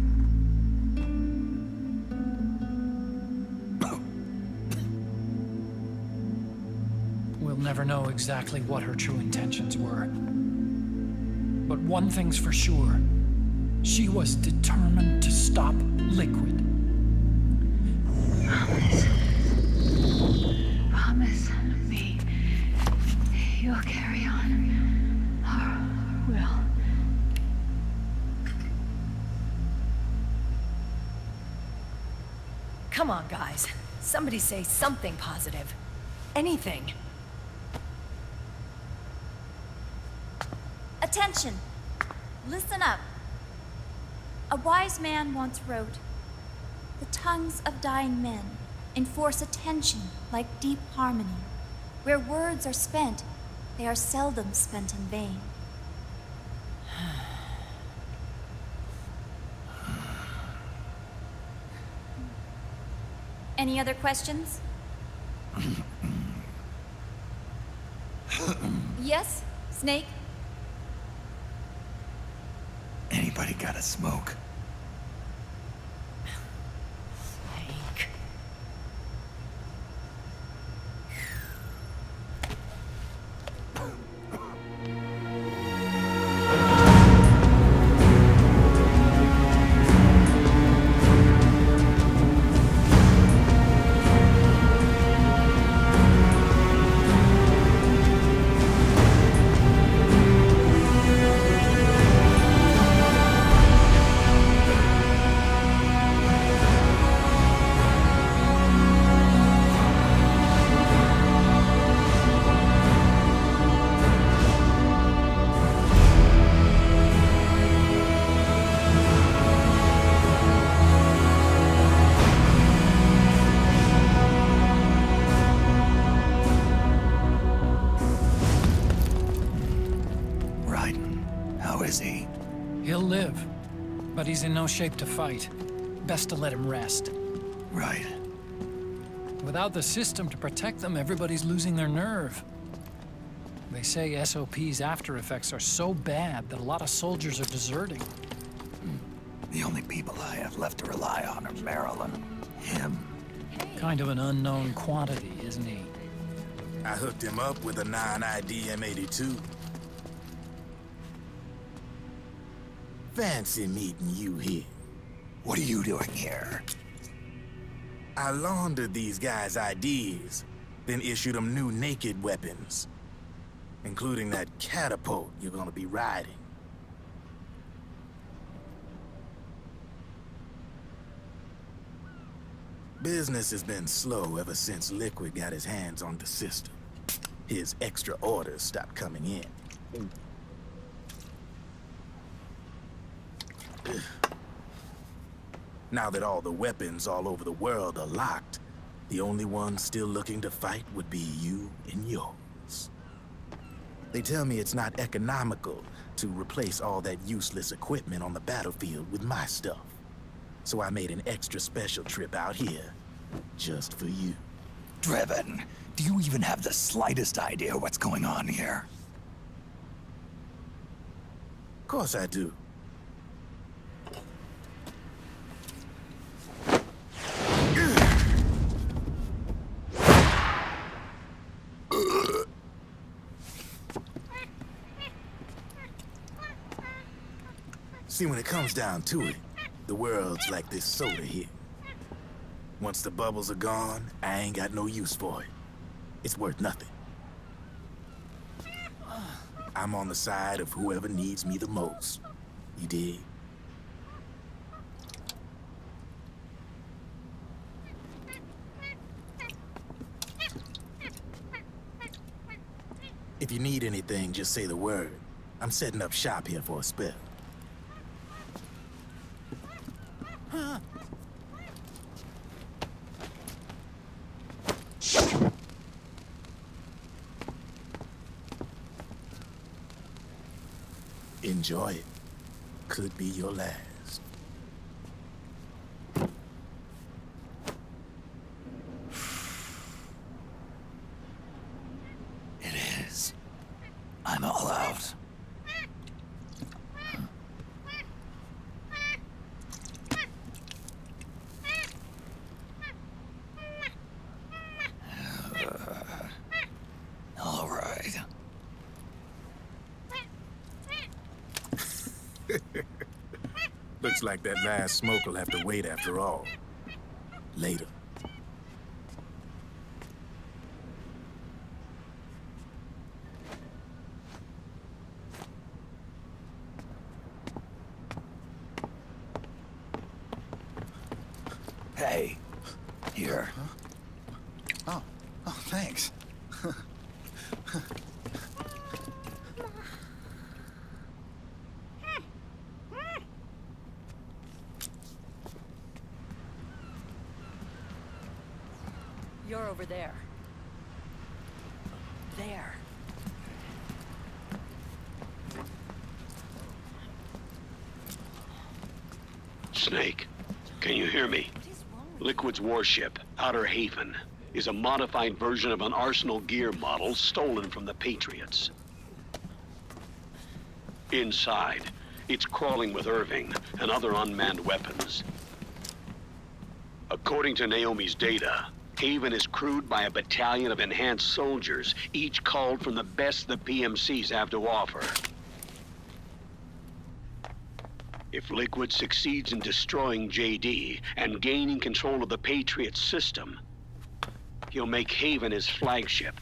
We'll never know exactly what her true intentions were. But one thing's for sure. She was determined to stop Liquid. Promise me you'll carry on. Or will. Come on, guys. Somebody say something positive. Anything. Attention! Listen up. A wise man once wrote, "The tongues of dying men enforce attention like deep harmony. Where words are spent, they are seldom spent in vain." Any other questions? Yes? Snake? Anybody got a smoke? Snake. He'll live, but he's in no shape to fight. Best to let him rest. Right. Without the system to protect them, everybody's losing their nerve. They say SOP's after effects are so bad that a lot of soldiers are deserting. The only people I have left to rely on are Meryl and him. Kind of an unknown quantity, isn't he? I hooked him up with a non-ID M82. Fancy meeting you here. What are you doing here? I laundered these guys' IDs, then issued them new naked weapons, including that catapult you're gonna be riding. Business has been slow ever since Liquid got his hands on the system. His extra orders stopped coming in. Now that all the weapons all over the world are locked, the only ones still looking to fight would be you and yours. They tell me it's not economical to replace all that useless equipment on the battlefield with my stuff. So I made an extra special trip out here, just for you. Driven, do you even have the slightest idea what's going on here? Of course I do. See, when it comes down to it, the world's like this soda here. Once the bubbles are gone, I ain't got no use for it. It's worth nothing. I'm on the side of whoever needs me the most. You dig? If you need anything, just say the word. I'm setting up shop here for a spell. Enjoy it. Could be your last. It is. I'm all out. All right. Looks like that last smoke will have to wait after all. Later. Hey, here. Huh? Oh, thanks. You're over there. There. Snake, can you hear me? Liquid's warship, Outer Haven, is a modified version of an Arsenal gear model stolen from the Patriots. Inside, it's crawling with Irving and other unmanned weapons. According to Naomi's data, Haven is crewed by a battalion of enhanced soldiers, each culled from the best the PMCs have to offer. If Liquid succeeds in destroying JD and gaining control of the Patriots system, he'll make Haven his flagship,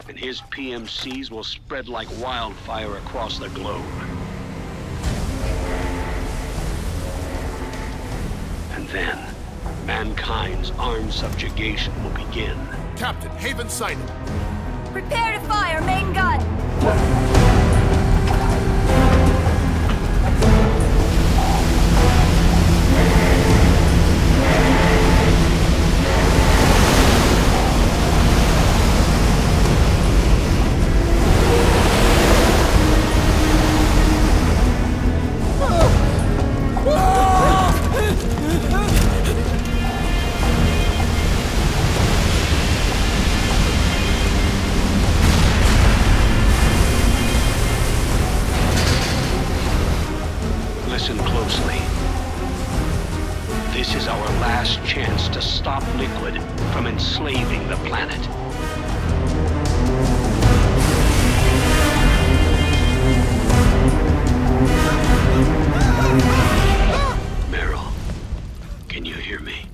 and his PMCs will spread like wildfire across the globe. And then, mankind's armed subjugation will begin. Captain, Haven sighted. Prepare to fire, main gun! Listen closely. This is our last chance to stop Liquid from enslaving the planet. Meryl, can you hear me?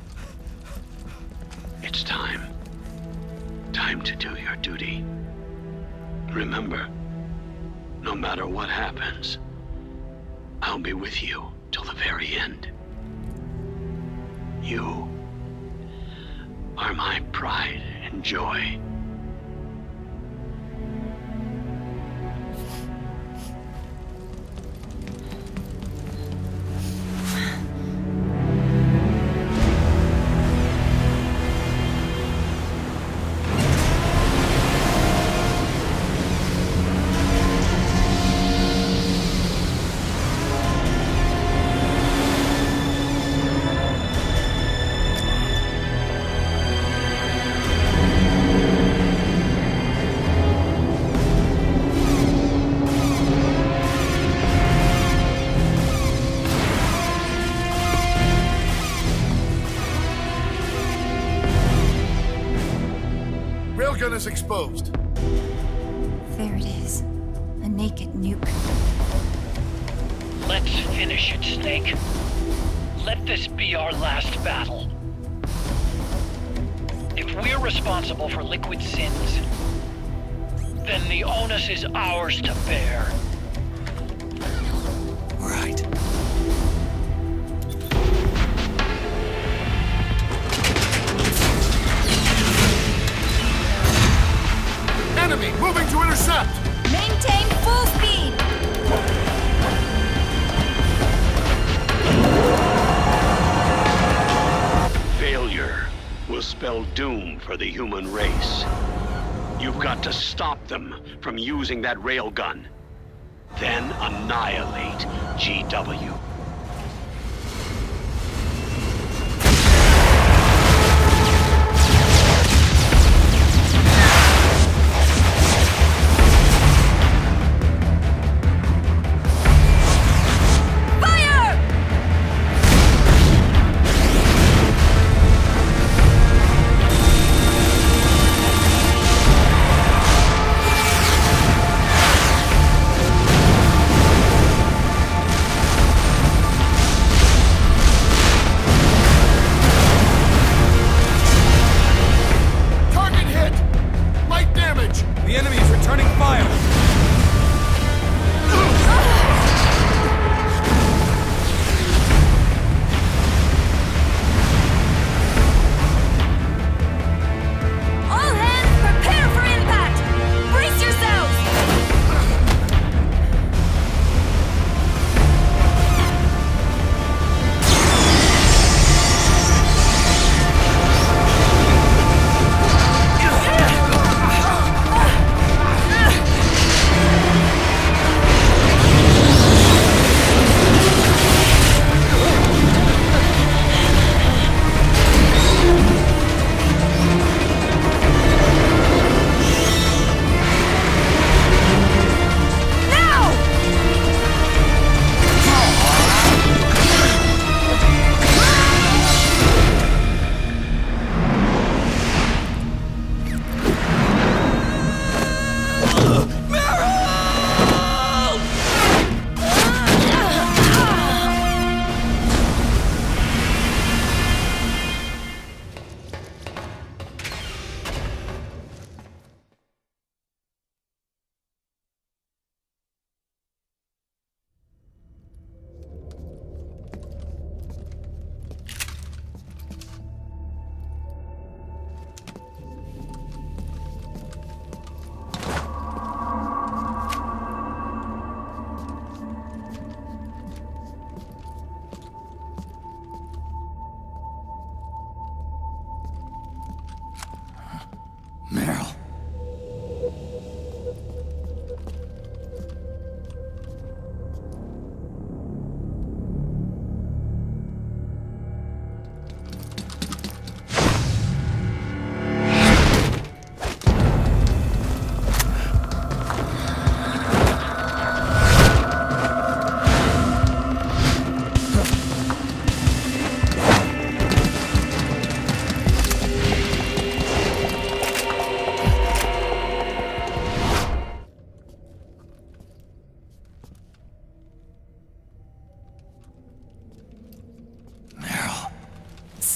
It's time. Time to do your duty. Remember, no matter what happens, I'll be with you till the very end. You are my pride and joy. Railgun is exposed. There it is. A naked nuke. Let's finish it, Snake. Let this be our last battle. If we're responsible for Liquid's sins, then the onus is ours to bear. Right. Enemy moving to intercept! Maintain full speed! Failure will spell doom for the human race. You've got to stop them from using that railgun. Then annihilate GW.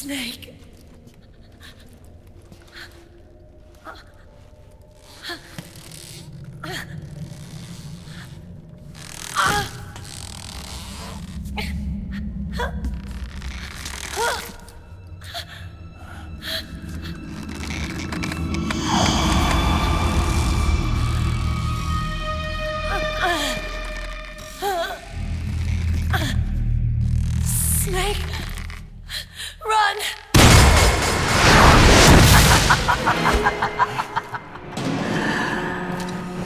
Snake. Snake, run!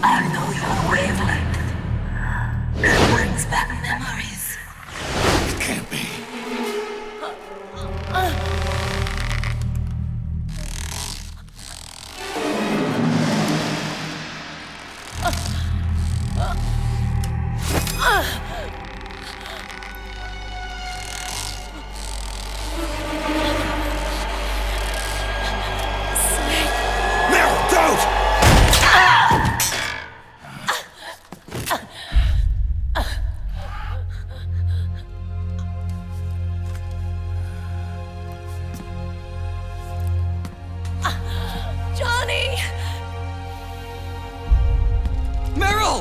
I know your wavelength. It brings back memories. It can't be. Meryl, don't! Johnny! Meryl!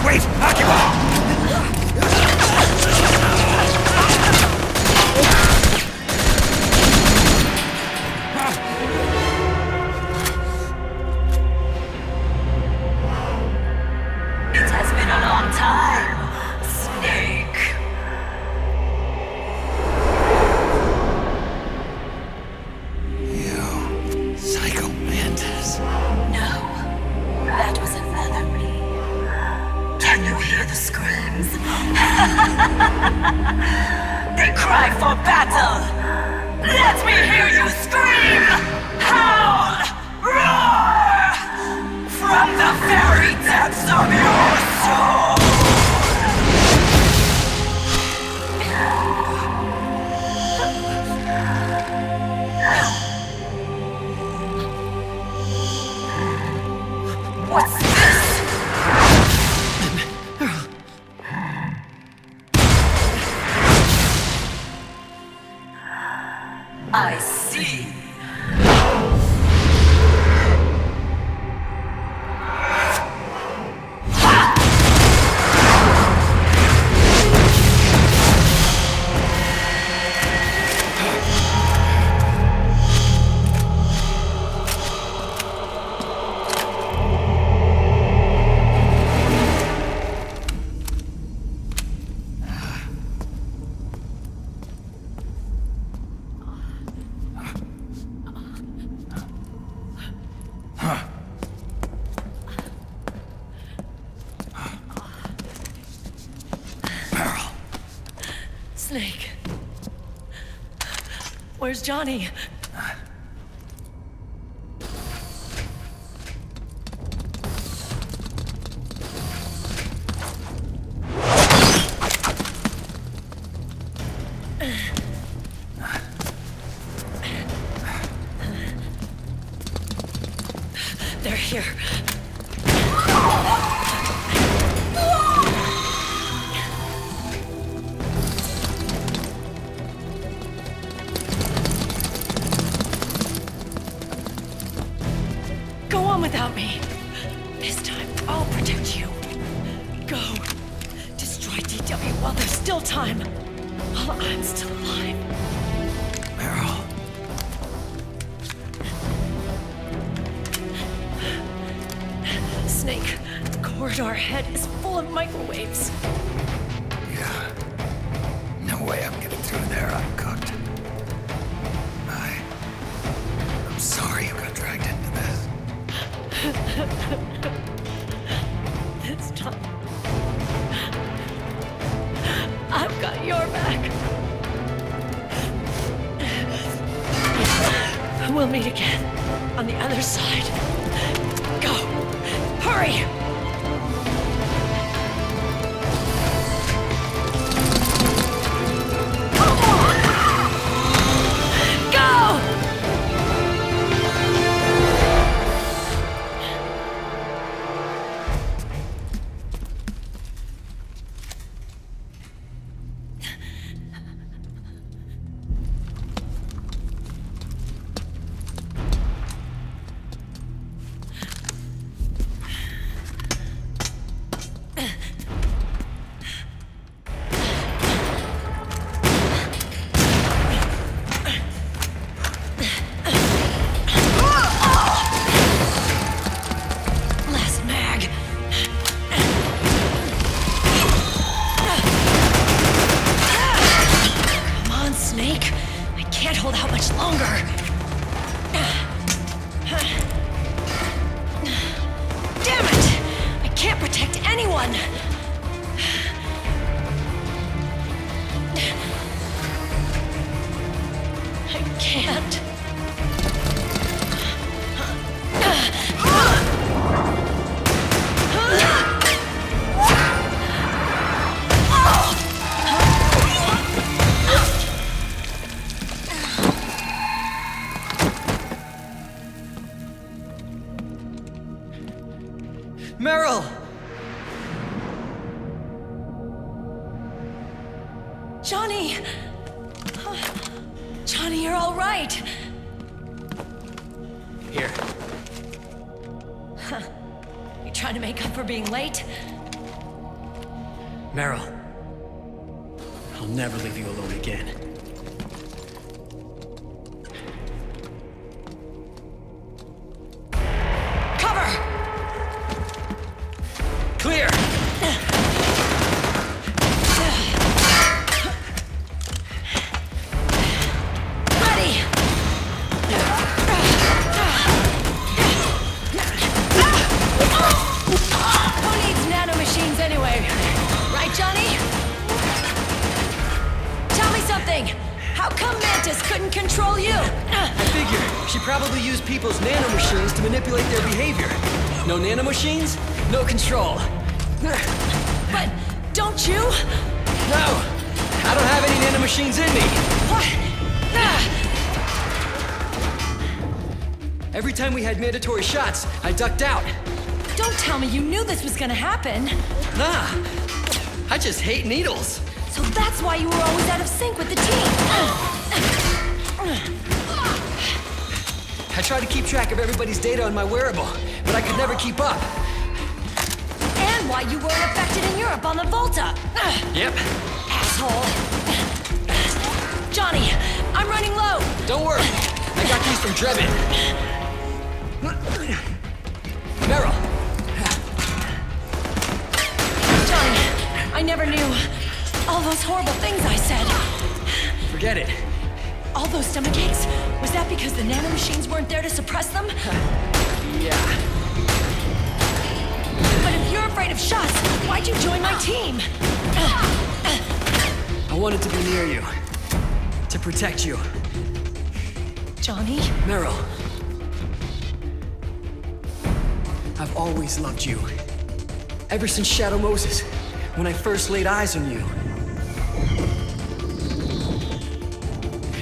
Wait! Occupy! It has been a long time, Snake. You psycho mantis. No, that was another me. Can you hear the screams? They cry for battle. Let me hear you scream! Howl! Roar! From the very depths of your soul! What's this? I see. Meryl. Snake. Where's Johnny? They're here. Go on without me. This time, I'll protect you. Go. Destroy DW while there's still time. While I'm still alive. Meryl. Snake, the corridor ahead is full of microwaves. Yeah. No way I'm getting through there uncooked. I'm sorry you got dragged into this. This time, I've got your back. We'll meet again on the other side. Go! Hurry! Go! one. I can't. Meryl! Johnny! Johnny, you're all right. Here. Huh. You trying to make up for being late? Meryl. I'll never leave you alone again. Cover! Clear! Ready! Who needs nanomachines anyway? Right, Johnny? Tell me something! How come Mantis couldn't control you? I figure she probably used people's nanomachines to manipulate their behavior. No nanomachines, no control. But don't you? No! I don't have any nanomachines in me! What? Every time we had mandatory shots, I ducked out. Don't tell me you knew this was gonna happen. Nah, I just hate needles. So that's why you were always out of sync with the team. I tried to keep track of everybody's data on my wearable, but I could never keep up. And why you weren't affected in Europe on the Volta. Yep. Asshole. Johnny, I'm running low. Don't worry, I got these from Drebin. Meryl. Johnny, I never knew all those horrible things I said. Forget it. All those stomach aches? Was that because the nanomachines weren't there to suppress them? Yeah. But if you're afraid of shots, why'd you join my team? I wanted to be near you. To protect you. Johnny? Meryl. I've always loved you. Ever since Shadow Moses, when I first laid eyes on you.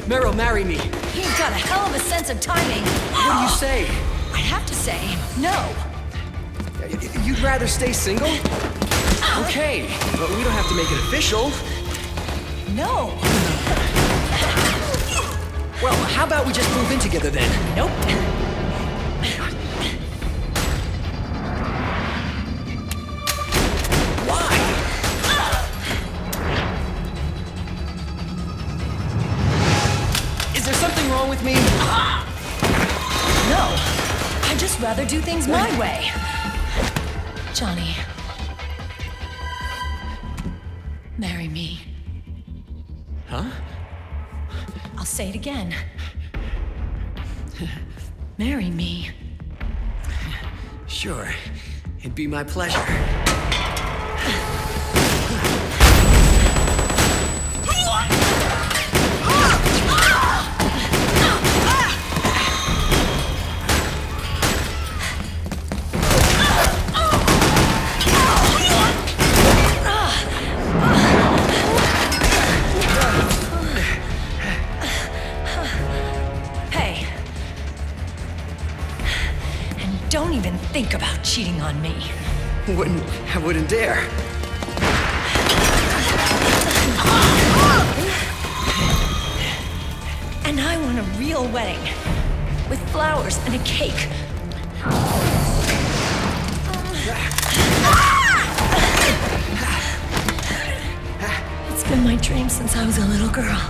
Meryl, marry me. You've got a hell of a sense of timing. What do you say? I have to say, no. You'd rather stay single? Okay, but we don't have to make it official. No. Well, how about we just move in together then? Nope. Wrong with me? No. I'd just rather do things my way. Johnny. Marry me. Huh? I'll say it again. Marry me. Sure. It'd be my pleasure. Don't even think about cheating on me. I wouldn't dare. And I want a real wedding. With flowers and a cake. It's been my dream since I was a little girl.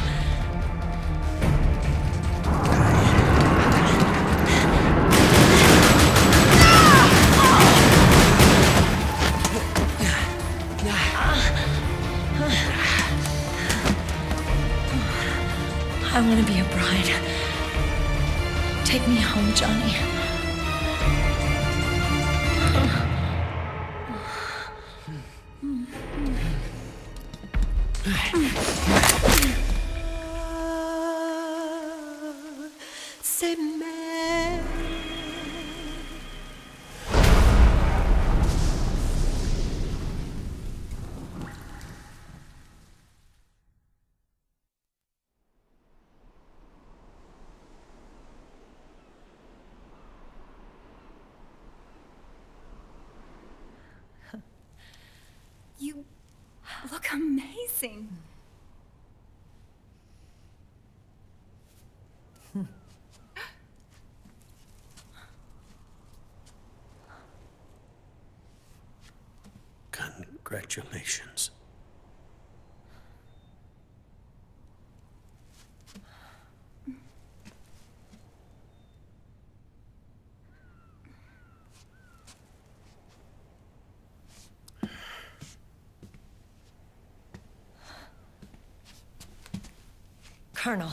I want to be a bride. Take me home, Johnny. C'est Meryl. You look amazing. Congratulations. Colonel.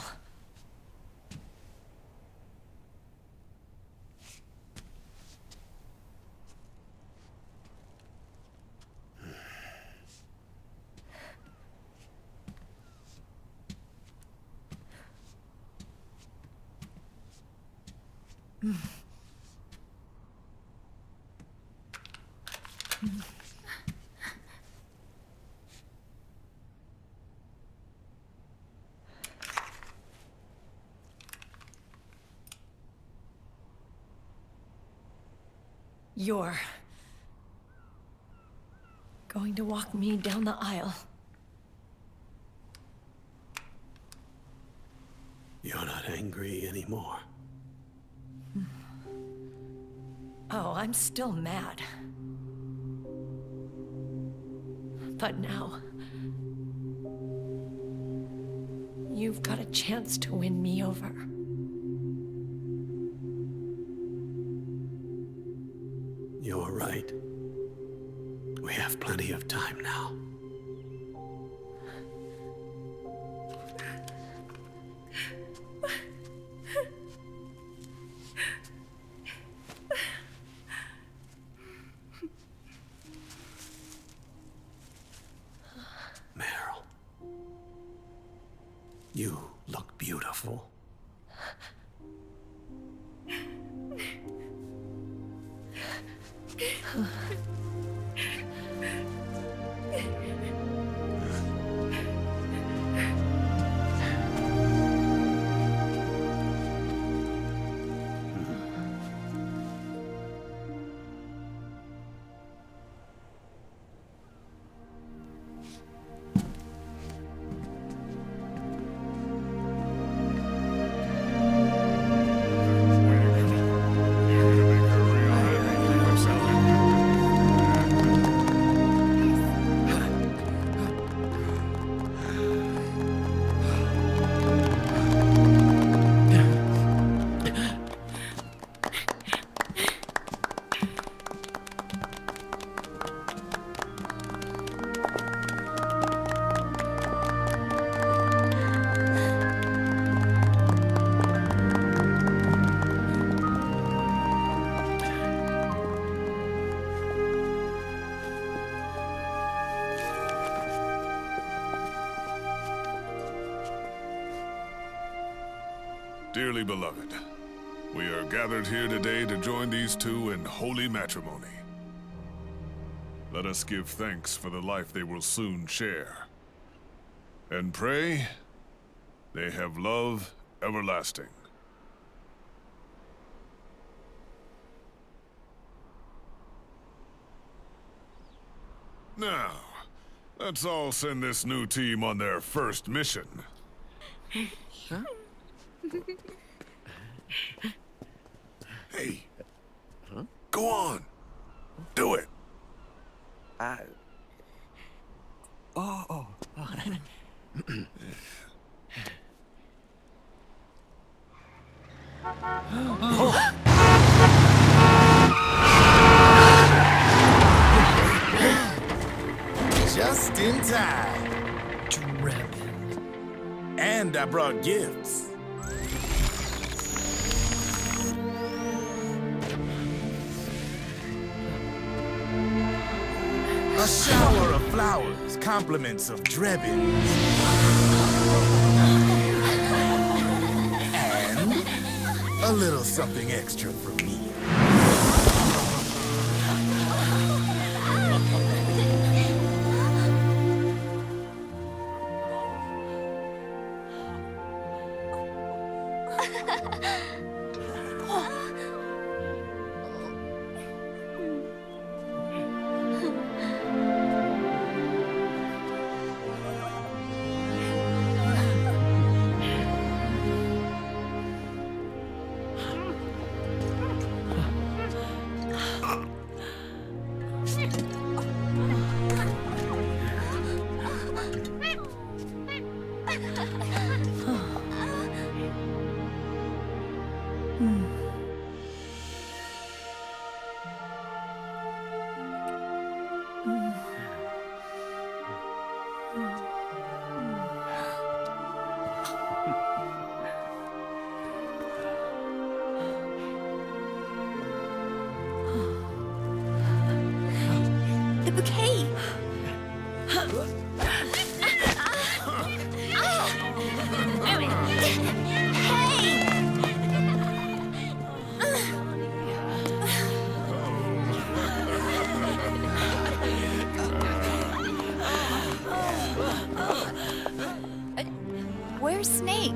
You're going to walk me down the aisle. You're not angry anymore. Oh, I'm still mad. But now, you've got a chance to win me over. You're right. We have plenty of time now. Meryl, you look beautiful. Dearly beloved, we are gathered here today to join these two in holy matrimony. Let us give thanks for the life they will soon share, and pray they have love everlasting. Now, let's all send this new team on their first mission. Huh? Hey. Huh? Go on. Do it. Oh. Just in time. Drebin. And I brought gifts. A shower of flowers, compliments of drebbins. And a little something extra from me. The bouquet! Where's Snake?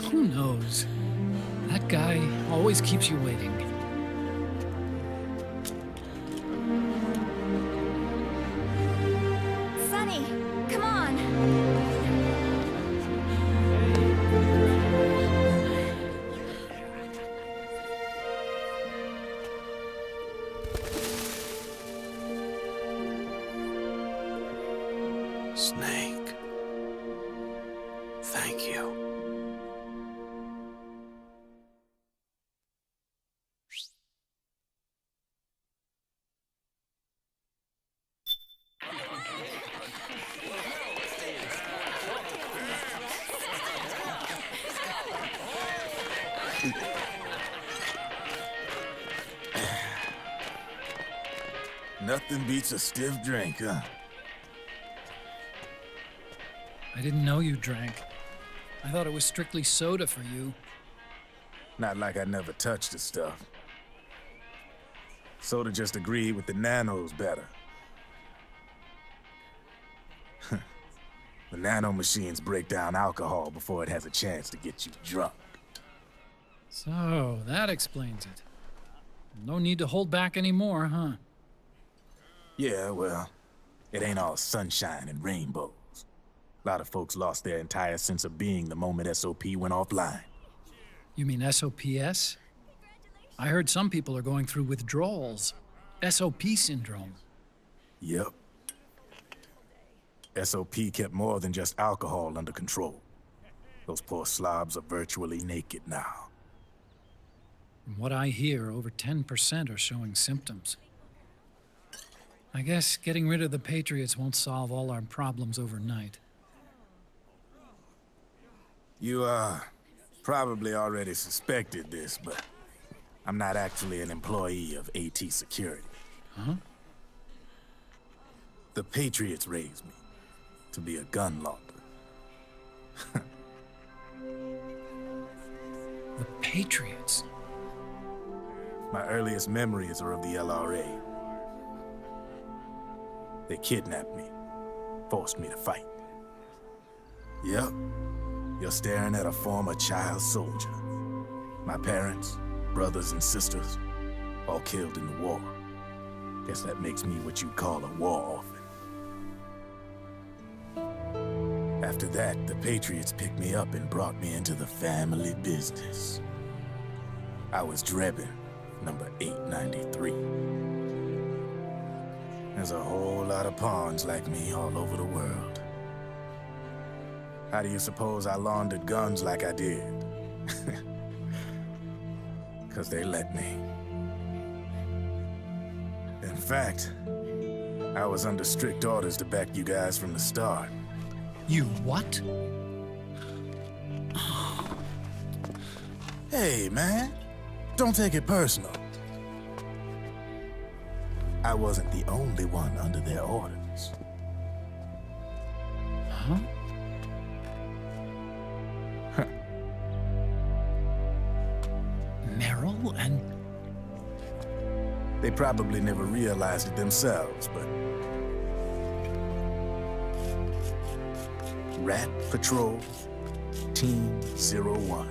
Who knows? That guy always keeps you waiting. Sonny, come on! Snake. Thank you. Nothing beats a stiff drink, huh? I didn't know you drank. I thought it was strictly soda for you. Not like I never touched the stuff. Soda just agreed with the nanos better. The nano machines break down alcohol before it has a chance to get you drunk. So, that explains it. No need to hold back anymore, huh? Yeah, well, it ain't all sunshine and rainbows. A lot of folks lost their entire sense of being the moment SOP went offline. You mean SOPS? I heard some people are going through withdrawals. SOP syndrome. Yep. SOP kept more than just alcohol under control. Those poor slobs are virtually naked now. From what I hear, over 10% are showing symptoms. I guess getting rid of the Patriots won't solve all our problems overnight. You, probably already suspected this, but I'm not actually an employee of AT Security. Huh? The Patriots raised me to be a gun launder. The Patriots? My earliest memories are of the LRA. They kidnapped me, forced me to fight. Yep, you're staring at a former child soldier. My parents, brothers and sisters, all killed in the war. Guess that makes me what you'd call a war orphan. After that, the Patriots picked me up and brought me into the family business. I was Drebin, number 893. There's a whole lot of pawns like me all over the world. How do you suppose I laundered guns like I did? 'Cause they let me. In fact, I was under strict orders to back you guys from the start. You what? Hey, man. Don't take it personal. I wasn't the only one under their orders. Huh? Meryl and... They probably never realized it themselves, but... Rat Patrol, Team 01.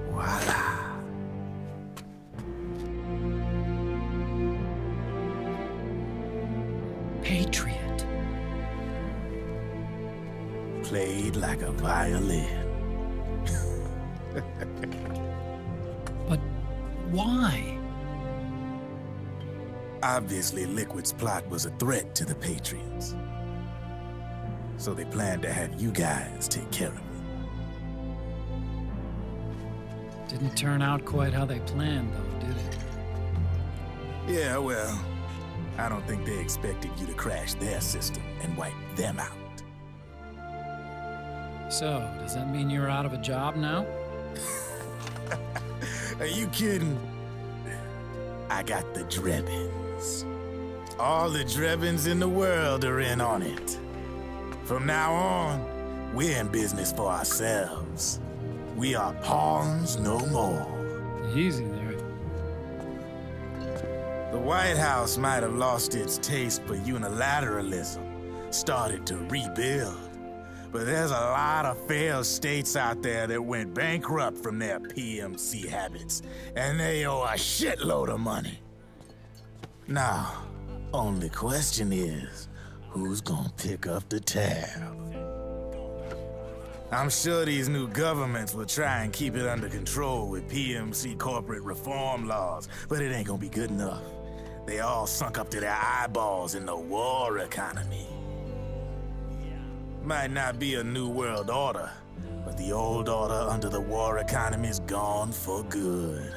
Voila. Patriot. Played like a violin. But why? Obviously, Liquid's plot was a threat to the Patriots. So they planned to have you guys take care of it. Didn't turn out quite how they planned, though, did it? Yeah, well, I don't think they expected you to crash their system and wipe them out. So, does that mean you're out of a job now? Are you kidding? I got the Drebins. All the Drebins in the world are in on it. From now on, we're in business for ourselves. We are pawns no more. Easy there. The White House might have lost its taste for unilateralism, started to rebuild. But there's a lot of failed states out there that went bankrupt from their PMC habits, and they owe a shitload of money. Now, only question is, who's gonna pick up the tab? I'm sure these new governments will try and keep it under control with PMC corporate reform laws, but it ain't gonna be good enough. They all sunk up to their eyeballs in the war economy. Might not be a new world order, but the old order under the war economy is gone for good.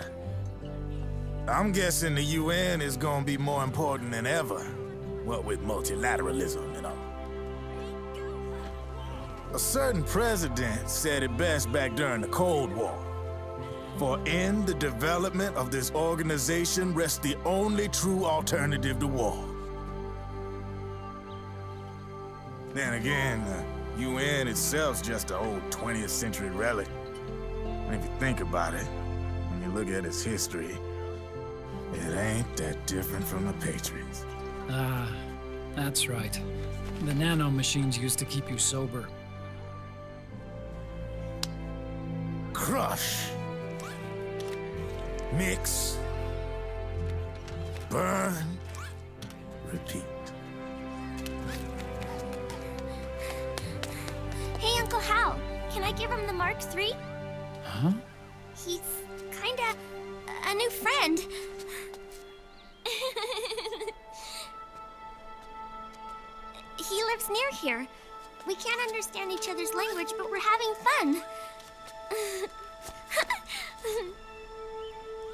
I'm guessing the UN is gonna be more important than ever, what with multilateralism and all. A certain president said it best back during the Cold War. For in the development of this organization rests the only true alternative to war. Then again, the UN itself's just an old 20th century relic. And if you think about it, when you look at its history, it ain't that different from the Patriots. Ah, that's right. The nanomachines used to keep you sober. Crush. Mix. Burn. Repeat. Hey, Uncle Hal, can I give him the Mark III? Huh? He's kinda a new friend. He lives near here. We can't understand each other's language, but we're having fun.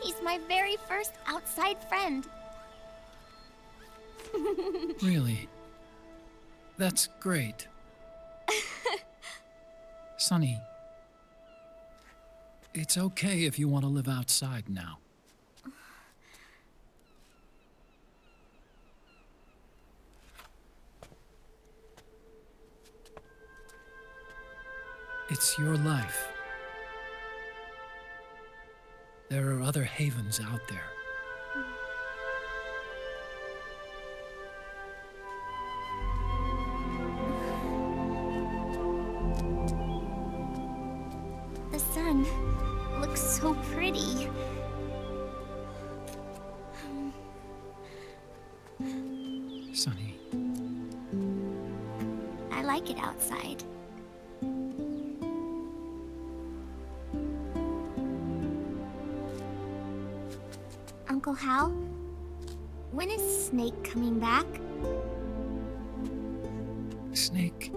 He's my very first outside friend. Really? That's great. Sonny, it's okay if you want to live outside now. It's your life. There are other havens out there. The sun looks so pretty. Sonny. I like it outside. Uncle Hal, when is Snake coming back? Snake.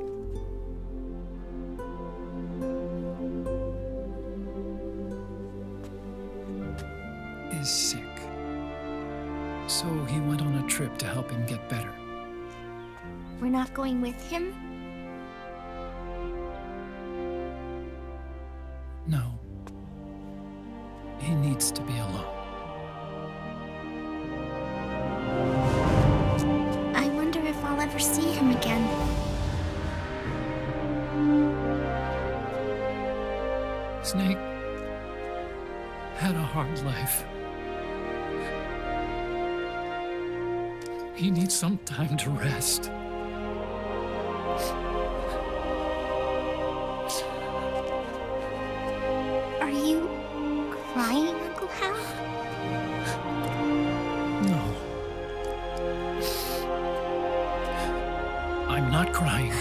Is sick. So he went on a trip to help him get better. We're not going with him? No. He needs to be alone. Snake had a hard life. He needs some time to rest. Are you crying, Uncle Hal? No. I'm not crying.